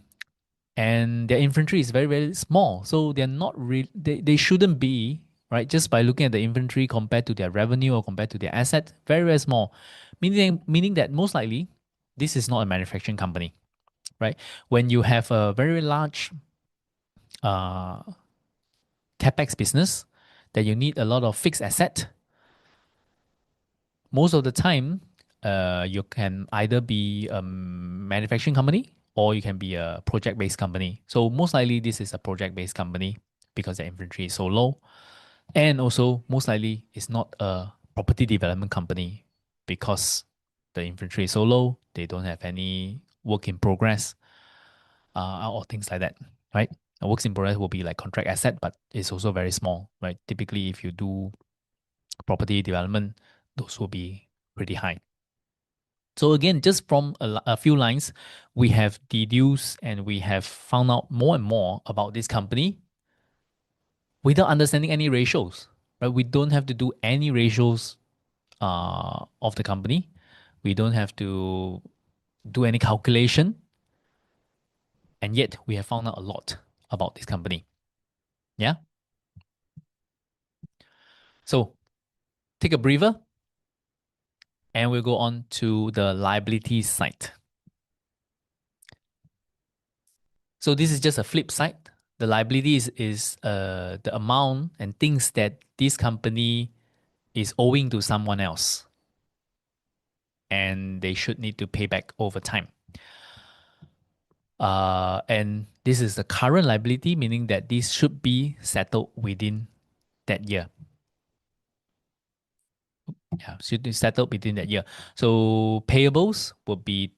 and their inventory is very, very small. So they're not really, they shouldn't be, right? Just by looking at the inventory compared to their revenue or compared to their asset, very, very small. Meaning that most likely this is not a manufacturing company, right? When you have a very large uh, capex business that you need a lot of fixed asset, most of the time, you can either be a manufacturing company or you can be a project-based company. So most likely, this is a project-based company because the inventory is so low, and also most likely it's not a property development company because the inventory is so low. They don't have any work in progress, or things like that, right? A works in progress will be like contract asset, but it's also very small, right? Typically, if you do property development, those will be pretty high. So again, just from a few lines, we have deduced and we have found out more and more about this company without understanding any ratios. Right? We don't have to do any ratios of the company. We don't have to do any calculation, and yet we have found out a lot about this company. Yeah. So take a breather, and we'll go on to the liability side. So this is just a flip side. The liabilities is the amount and things that this company is owing to someone else, and they should need to pay back over time. And this is the current liability, meaning that this should be settled within that year. Yeah, should be settled within that year. So payables will be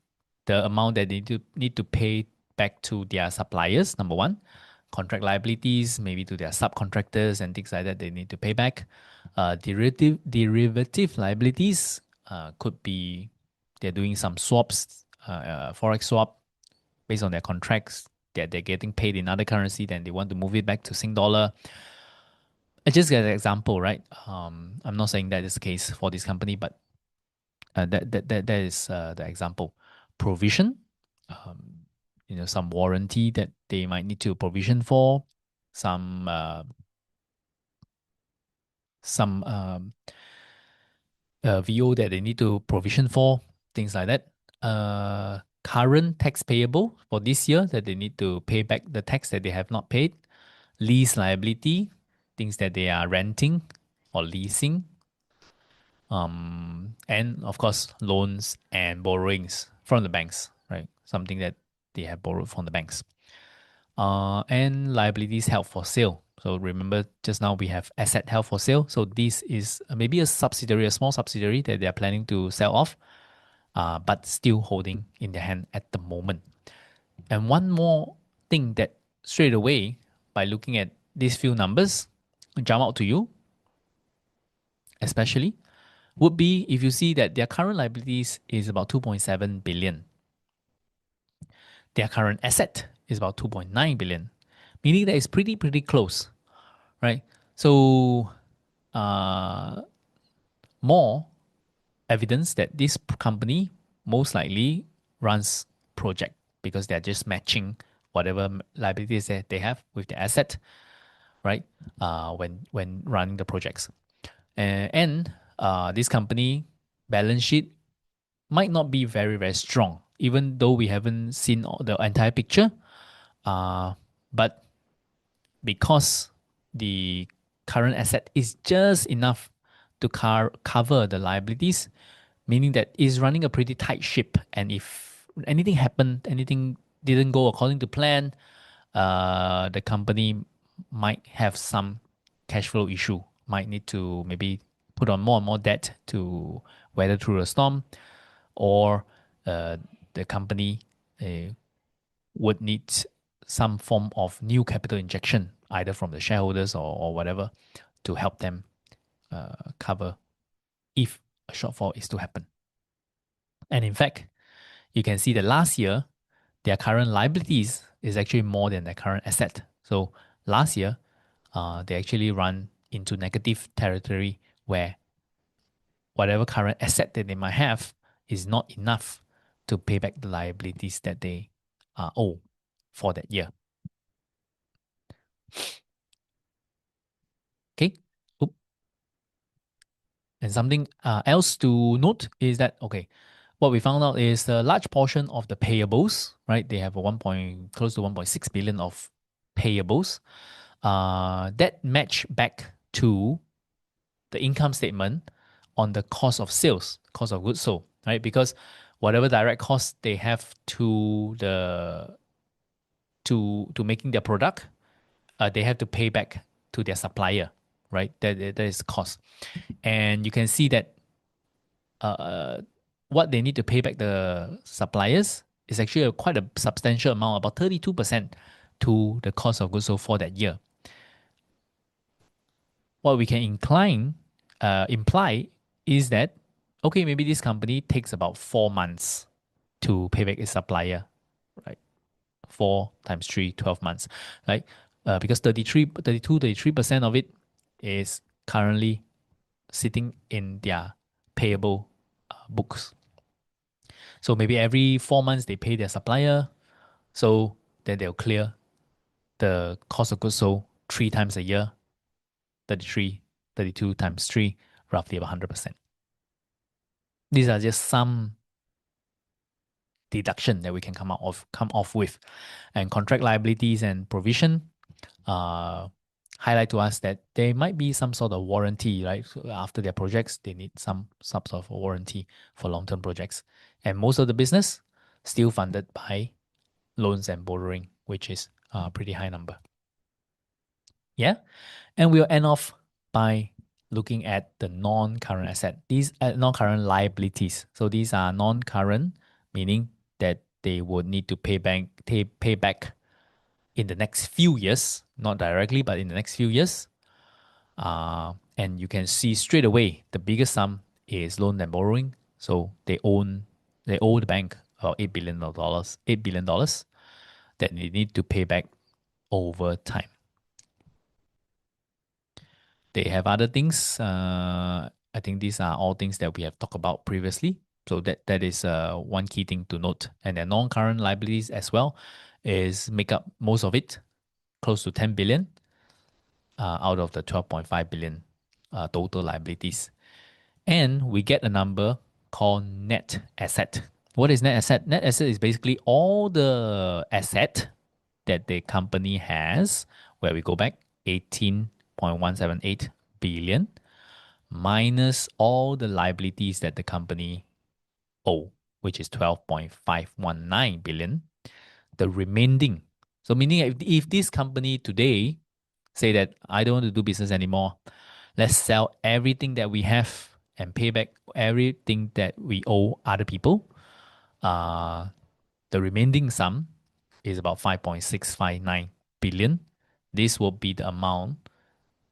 the amount that they need to pay back to their suppliers. Number one, contract liabilities, maybe to their subcontractors and things like that, they need to pay back. Derivative liabilities could be they're doing some swaps, forex swap based on their contracts that they're getting paid in other currency, then they want to move it back to Sing dollar. I just get an example, right? I'm not saying that is the case for this company, but that is the example. Provision, um, some warranty that they might need to provision for, some VO that they need to provision for, things like that. Current tax payable for this year that they need to pay back the tax that they have not paid. Lease liability, things that they are renting or leasing, and of course loans and borrowings from the banks, right? Something that they have borrowed from the banks. And liabilities held for sale. So remember, just now we have asset held for sale. So this is maybe a subsidiary, a small subsidiary that they are planning to sell off, but still holding in their hand at the moment. And one more thing that straight away, by looking at these few numbers, jump out to you, especially would be if you see that their current liabilities is about 2.7 billion. Their current asset is about 2.9 billion, meaning that it's pretty close, right? So uh, more evidence that this company most likely runs project because they're just matching whatever liabilities that they have with the asset, right? When running the projects, and this company balance sheet might not be very strong, even though we haven't seen the entire picture. But because the current asset is just enough to cover the liabilities, meaning that it's running a pretty tight ship. And if anything happened, anything didn't go according to plan, the company might have some cash flow issue, might need to maybe put on more and more debt to weather through the storm, or uh, the company uh, would need some form of new capital injection, either from the shareholders or whatever, to help them cover. if a shortfall is to happen. And in fact, you can see that last year, their current liabilities is actually more than their current asset. So last year, they actually run into negative territory where whatever current asset that they might have is not enough to pay back the liabilities that they owe for that year. Okay. Oop. And something else to note is that, okay, what we found out is a large portion of the payables, right? They have a close to 1.6 billion of payables that match back to the income statement on the cost of sales, cost of goods sold, right? Because whatever direct costs they have to the to making their product, they have to pay back to their supplier, right? That is cost, and you can see that uh, what they need to pay back the suppliers is actually quite a substantial amount, about 32% to the cost of goods sold for that year. What we can imply is that, okay, maybe this company takes about 4 months to pay back its supplier, right? 4 times 3, 12 months, right? Because 33% of it is currently sitting in their payable books. So maybe every 4 months they pay their supplier, so then they'll clear the cost of goods sold 3 times a year, 33, 32 times 3, roughly about 100%. These are just some deduction that we can come off with. And contract liabilities and provision highlight to us that there might be some sort of warranty, right? So after their projects, they need some sort of warranty for long-term projects. And most of the business still funded by loans and borrowing, which is a pretty high number. Yeah. And we'll end off by looking at the non-current asset. These are non-current liabilities. So these are non-current, meaning that they would need to pay back in the next few years, not directly, but in the next few years. And you can see straight away the biggest sum is loan and borrowing. So they owe the bank about $8 billion that they need to pay back over time. They have other things. I think these are all things that we have talked about previously. So that is one key thing to note. And their non-current liabilities as well is make up most of it, close to 10 billion out of the 12.5 billion total liabilities. And we get a number called net asset. What is net asset? Net asset is basically all the asset that the company has, where we go back 18.178 billion minus all the liabilities that the company owe, which is 12.519 billion. The remaining, so meaning if this company today say that I don't want to do business anymore, let's sell everything that we have and pay back everything that we owe other people. The remaining sum is about 5.659 billion. This will be the amount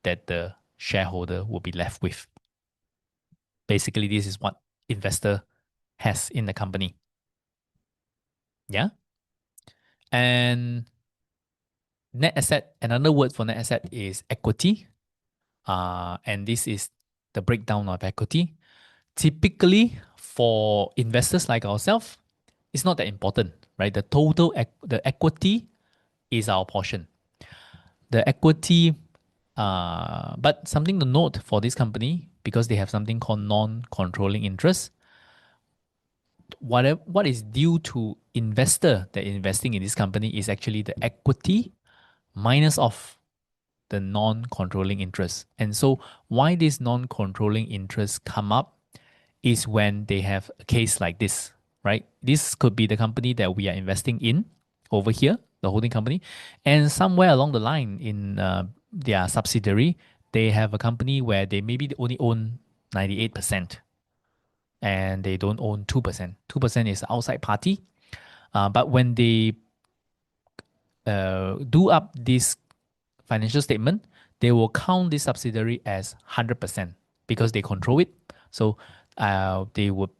that the shareholder will be left with. Basically, this is what investor has in the company. Yeah. And net asset, another word for net asset is equity. And this is the breakdown of equity. Typically, for investors like ourselves, it's not that important, right? The equity is our portion. The equity, but something to note for this company, because they have something called non-controlling interest. What is due to investor that investing in this company is actually the equity minus off the non-controlling interest. And so why this non-controlling interest come up is when they have a case like this, right? This could be the company that we are investing in over here, the holding company, and somewhere along the line in their subsidiary, they have a company where they maybe only own 98% and they don't own 2%. 2% is outside party. But when they do up this financial statement, they will count this subsidiary as 100% because they control it. So they would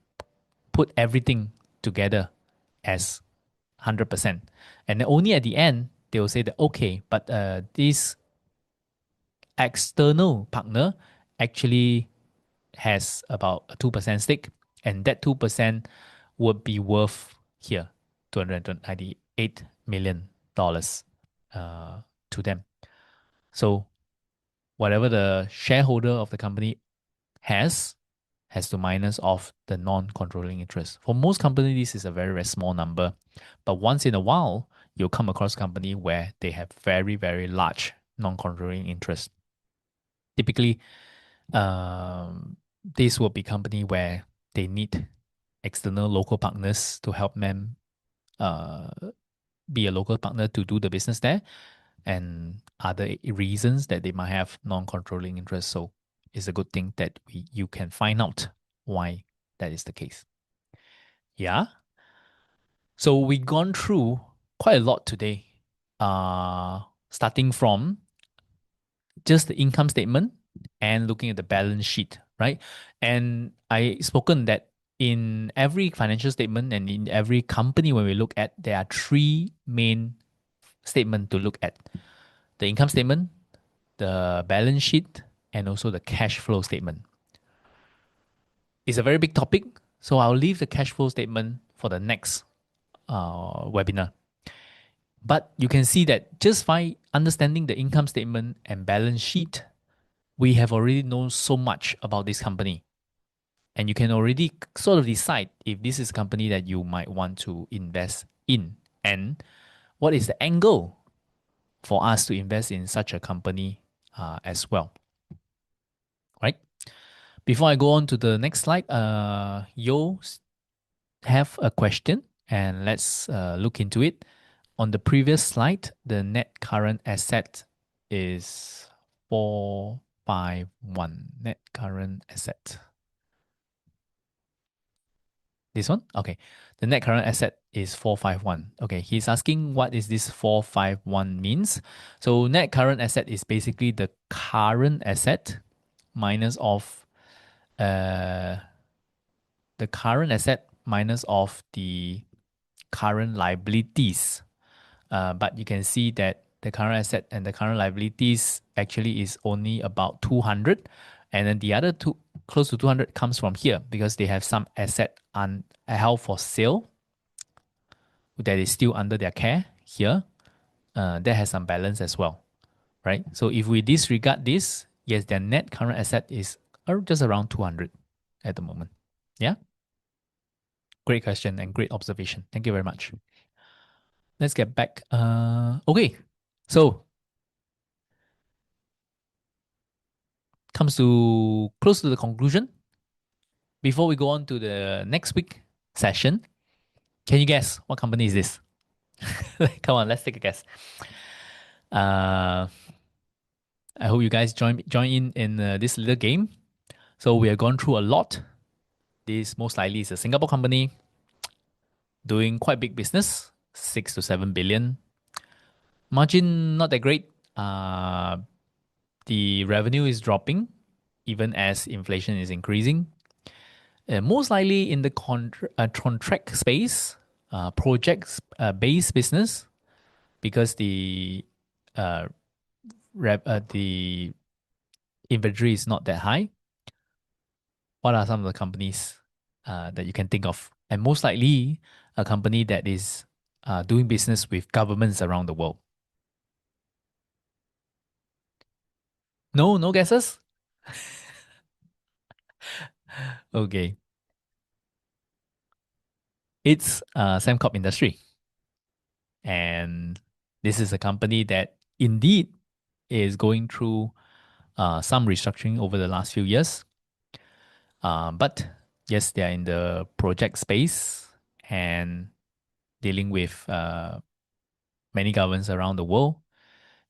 put everything together as 100%. And then only at the end, they will say that, okay, but this external partner actually has about a 2% stake, and that 2% would be worth here $298 million dollars, to them. So whatever the shareholder of the company has has to minus off the non-controlling interest. For most companies, this is a very, very small number. But once in a while, you'll come across a company where they have very, very large non-controlling interest. Typically, this will be company where they need external local partners to help them uh, be a local partner to do the business there, and other reasons that they might have non-controlling interest. So it's a good thing that you can find out why that is the case. Yeah. So we gone through quite a lot today. Starting from just the income statement and looking at the balance sheet, right? And I spoken that in every financial statement and in every company when we look at, there are three main statements to look at: the income statement, the balance sheet, and also the cash flow statement. It's a very big topic, so I'll leave the cash flow statement for the next webinar. But you can see that just by understanding the income statement and balance sheet, we have already known so much about this company. And you can already sort of decide if this is a company that you might want to invest in, and what is the angle for us to invest in such a company as well, right? Before I go on to the next slide, Yo have a question, and let's look into it. On the previous slide, the net current asset is 451. Net current asset. This one? Okay. The net current asset is 451. Okay. He's asking what is this 451 means. So net current asset is basically the current asset minus of uh the current asset minus of the current liabilities. But you can see that the current asset and the current liabilities actually is only about 200. And then the other two, close to 200, comes from here because they have some asset held for sale that is still under their care here. That has some balance as well, right? So if we disregard this, yes, their net current asset is just around 200 at the moment. Yeah. Great question and great observation. Thank you very much. Let's get back. Okay. So comes to close to the conclusion. Before we go on to the next week session, can you guess what company is this? Come on, let's take a guess. Uh, I hope you guys join in this little game. So we have gone through a lot. This most likely is a Singapore company doing quite big business, 6 to 7 billion. Margin not that great. The revenue is dropping even as inflation is increasing. Most likely in the contract space, projects based business, because uh, the inventory is not that high. What are some of the companies that you can think of? And most likely a company that is doing business with governments around the world. No, no guesses? Okay. It's Sembcorp Industry. And this is a company that indeed is going through some restructuring over the last few years. But yes, they are in the project space and dealing with many governments around the world,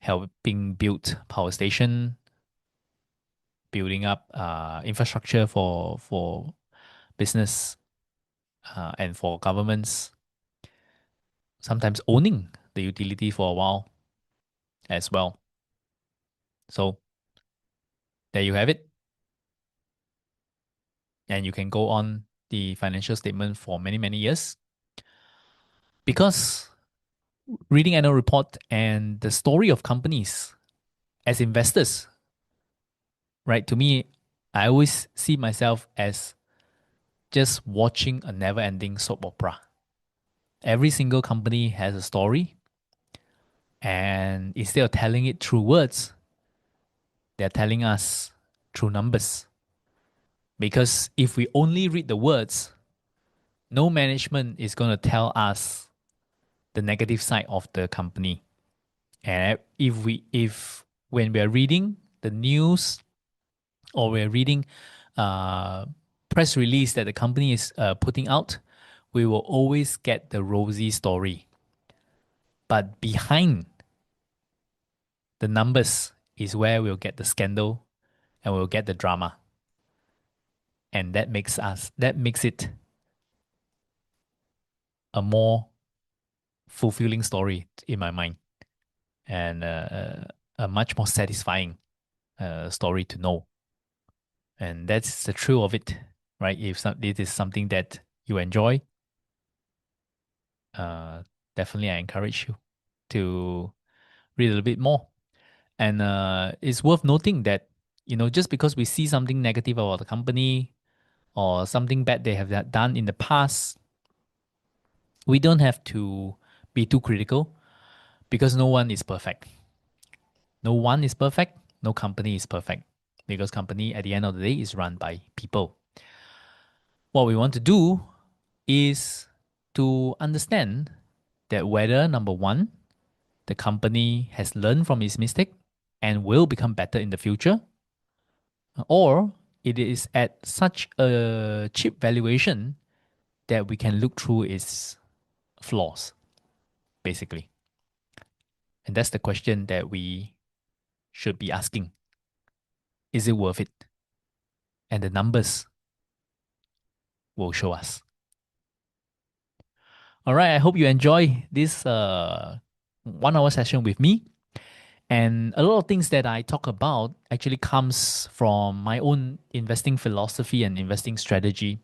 helping build power station, building up infrastructure for business and for governments, sometimes owning the utility for a while as well. So there you have it. and you can go on the financial statement for many, many years. Because reading annual report and the story of companies as investors, right? To me, I always see myself as just watching a never-ending soap opera. Every single company has a story, and instead of telling it through words, they're telling us through numbers. Because if we only read the words, no management is going to tell us the negative side of the company. And if when we are reading the news or we're reading uh, press release that the company is putting out, we will always get the rosy story. But behind the numbers is where we'll get the scandal and we'll get the drama. And that makes it a more fulfilling story in my mind and a much more satisfying story to know. And that's the thrill of it, right? If it is something that you enjoy, uh, definitely I encourage you to read a little bit more. And it's worth noting that, just because we see something negative about the company or something bad they have done in the past, we don't have to be too critical because no one is perfect. No one is perfect. No company is perfect because company at the end of the day is run by people. What we want to do is to understand that whether number one, the company has learned from its mistake and will become better in the future, or it is at such a cheap valuation that we can look through its flaws, basically. And that's the question that we should be asking. Is it worth it? And the numbers will show us. All right, I hope you enjoy this 1 hour session with me. And a lot of things that I talk about actually comes from my own investing philosophy and investing strategy,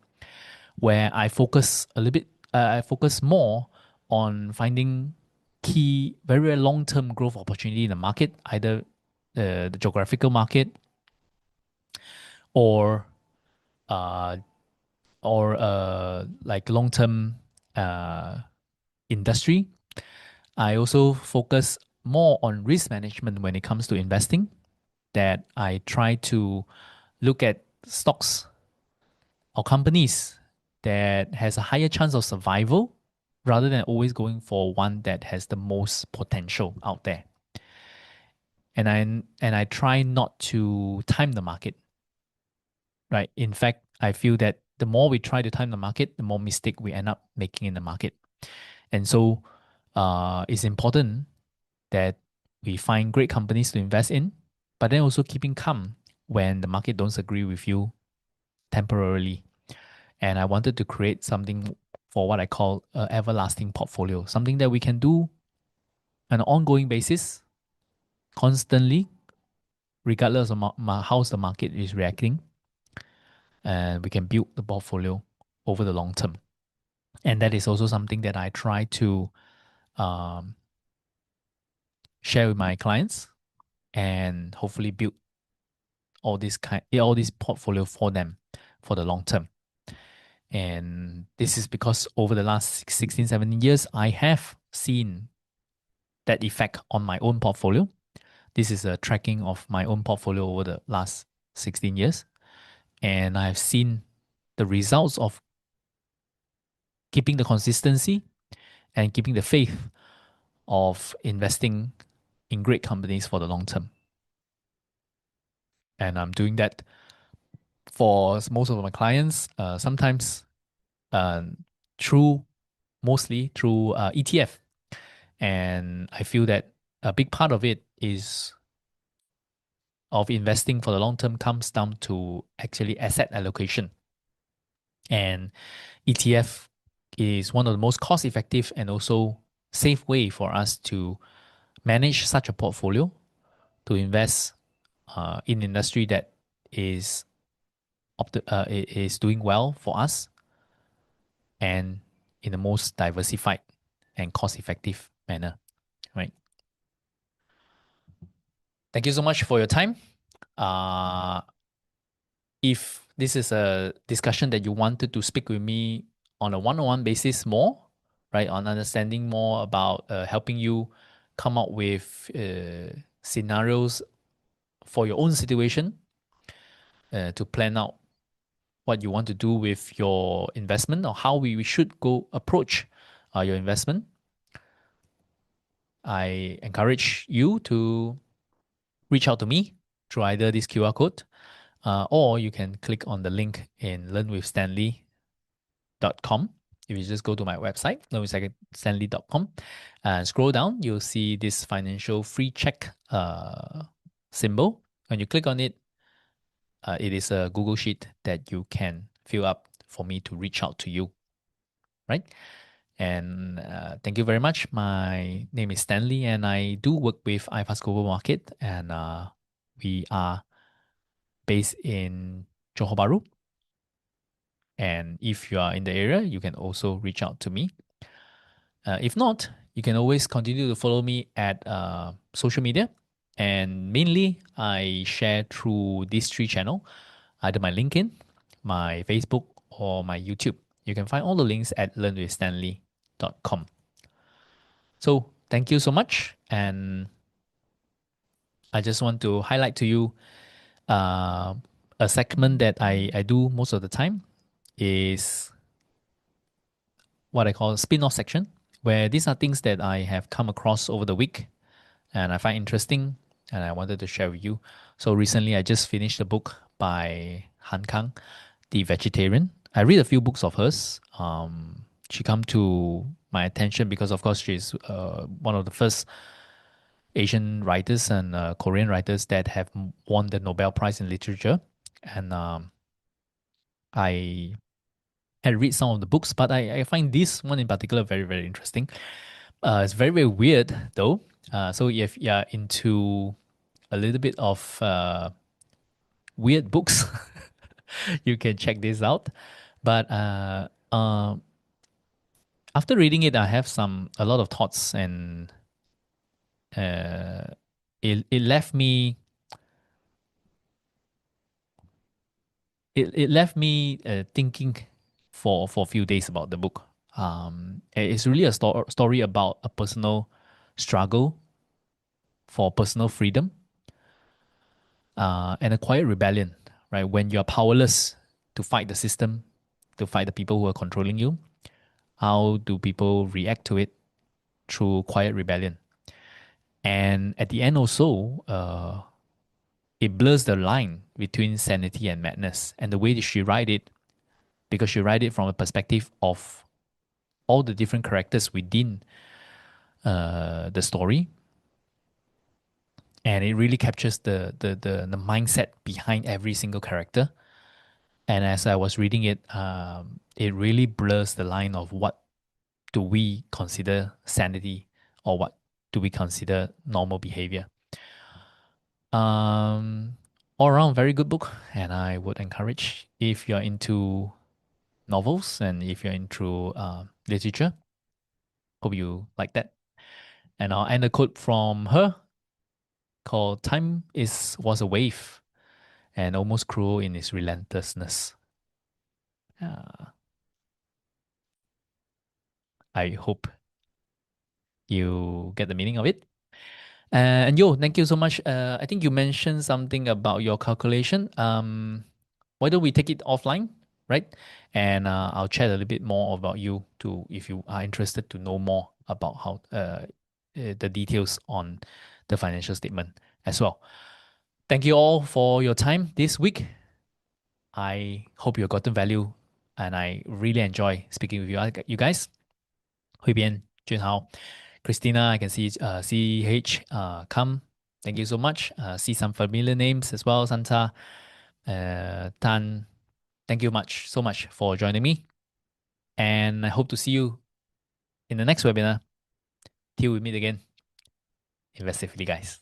where I focus a little bit, I focus more on finding key, very, very long-term growth opportunity in the market, either the geographical market or uh, like long-term uh, industry. I also focus more on risk management when it comes to investing. That I try to look at stocks or companies that has a higher chance of survival rather than always going for one that has the most potential out there. And I try not to time the market, right? In fact, I feel that the more we try to time the market, the more mistake we end up making in the market. And so it's important that we find great companies to invest in, but then also keeping calm when the market don't agree with you temporarily. And I wanted to create something for what I call an everlasting portfolio, something that we can do on an ongoing basis, constantly, regardless of how the market is reacting, and we can build the portfolio over the long term. And that is also something that I try to um, share with my clients and hopefully build all this portfolio for them for the long term. And this is because over the last 16, 17 years, I have seen that effect on my own portfolio. This is a tracking of my own portfolio over the last 16 years. And I've seen the results of keeping the consistency and keeping the faith of investing in great companies for the long term. And I'm doing that for most of my clients, sometimes uh, through mostly through ETF. And I feel that a big part of it is of investing for the long term comes down to actually asset allocation. And ETF is one of the most cost effective and also safe way for us to manage such a portfolio to invest in industry that is is doing well for us and in the most diversified and cost-effective manner, right? Thank you so much for your time. Uh, if this is a discussion that you wanted to speak with me on a one-on-one basis more, right, on understanding more about helping you come up with scenarios for your own situation to plan out what you want to do with your investment or how we should go approach your investment, I encourage you to reach out to me through either this QR code or you can click on the link in learnwithstanley.com. If you just go to my website, learnwithstanley.com, and scroll down, you'll see this financial free check symbol. When you click on it, it is a Google Sheet that you can fill up for me to reach out to you, right? And thank you very much. My name is Stanley, and I do work with iFast Global Market, and we are based in Johor Bahru. And if you are in the area, you can also reach out to me. If not, you can always continue to follow me at social media. And mainly, I share through these three channels, either my LinkedIn, my Facebook, or my YouTube. You can find all the links at learnwithstanley.com. So thank you so much. And I just want to highlight to you uh, a segment that I do most of the time is what I call spin-off section, where these are things that I have come across over the week and I find interesting and I wanted to share with you. So recently I just finished a book by Han Kang, The Vegetarian. I read a few books of hers. She come to my attention because of course she's one of the first Asian writers and Korean writers that have won the Nobel Prize in Literature. And I had read some of the books, but I find this one in particular very, very interesting. It's very, very weird though. So if you're into a little bit of weird books, you can check this out. But after reading it, I have a lot of thoughts, and uh, it left me it left me thinking for a few days about the book. It's really a story about a personal struggle for personal freedom and a quiet rebellion, right? When you're powerless to fight the system, to fight the people who are controlling you, how do people react to it through quiet rebellion? And at the end, also, it blurs the line between sanity and madness. And the way that she write it, because she write it from a perspective of all the different characters within the story, and it really captures the mindset behind every single character. And as I was reading it, it really blurs the line of what do we consider sanity or what do we consider normal behavior. Um, all around, very good book, and I would encourage if you're into novels and if you're into literature, hope you like that. And I'll end a quote from her called "Time is was a wave and almost cruel in its relentlessness." Uh, I hope you get the meaning of it. And yo, thank you so much. I think you mentioned something about your calculation. Why don't we take it offline, right? And I'll chat a little bit more about you too, if you are interested to know more about how the details on the financial statement as well. Thank you all for your time this week. I hope you gotten value, and I really enjoy speaking with you guys. Hui Bian, Junhao, Christina, I can see CH, come. Thank you so much. See some familiar names as well. Santa, Tan. Thank you so much for joining me. And I hope to see you in the next webinar. Till we meet again. Investively, guys.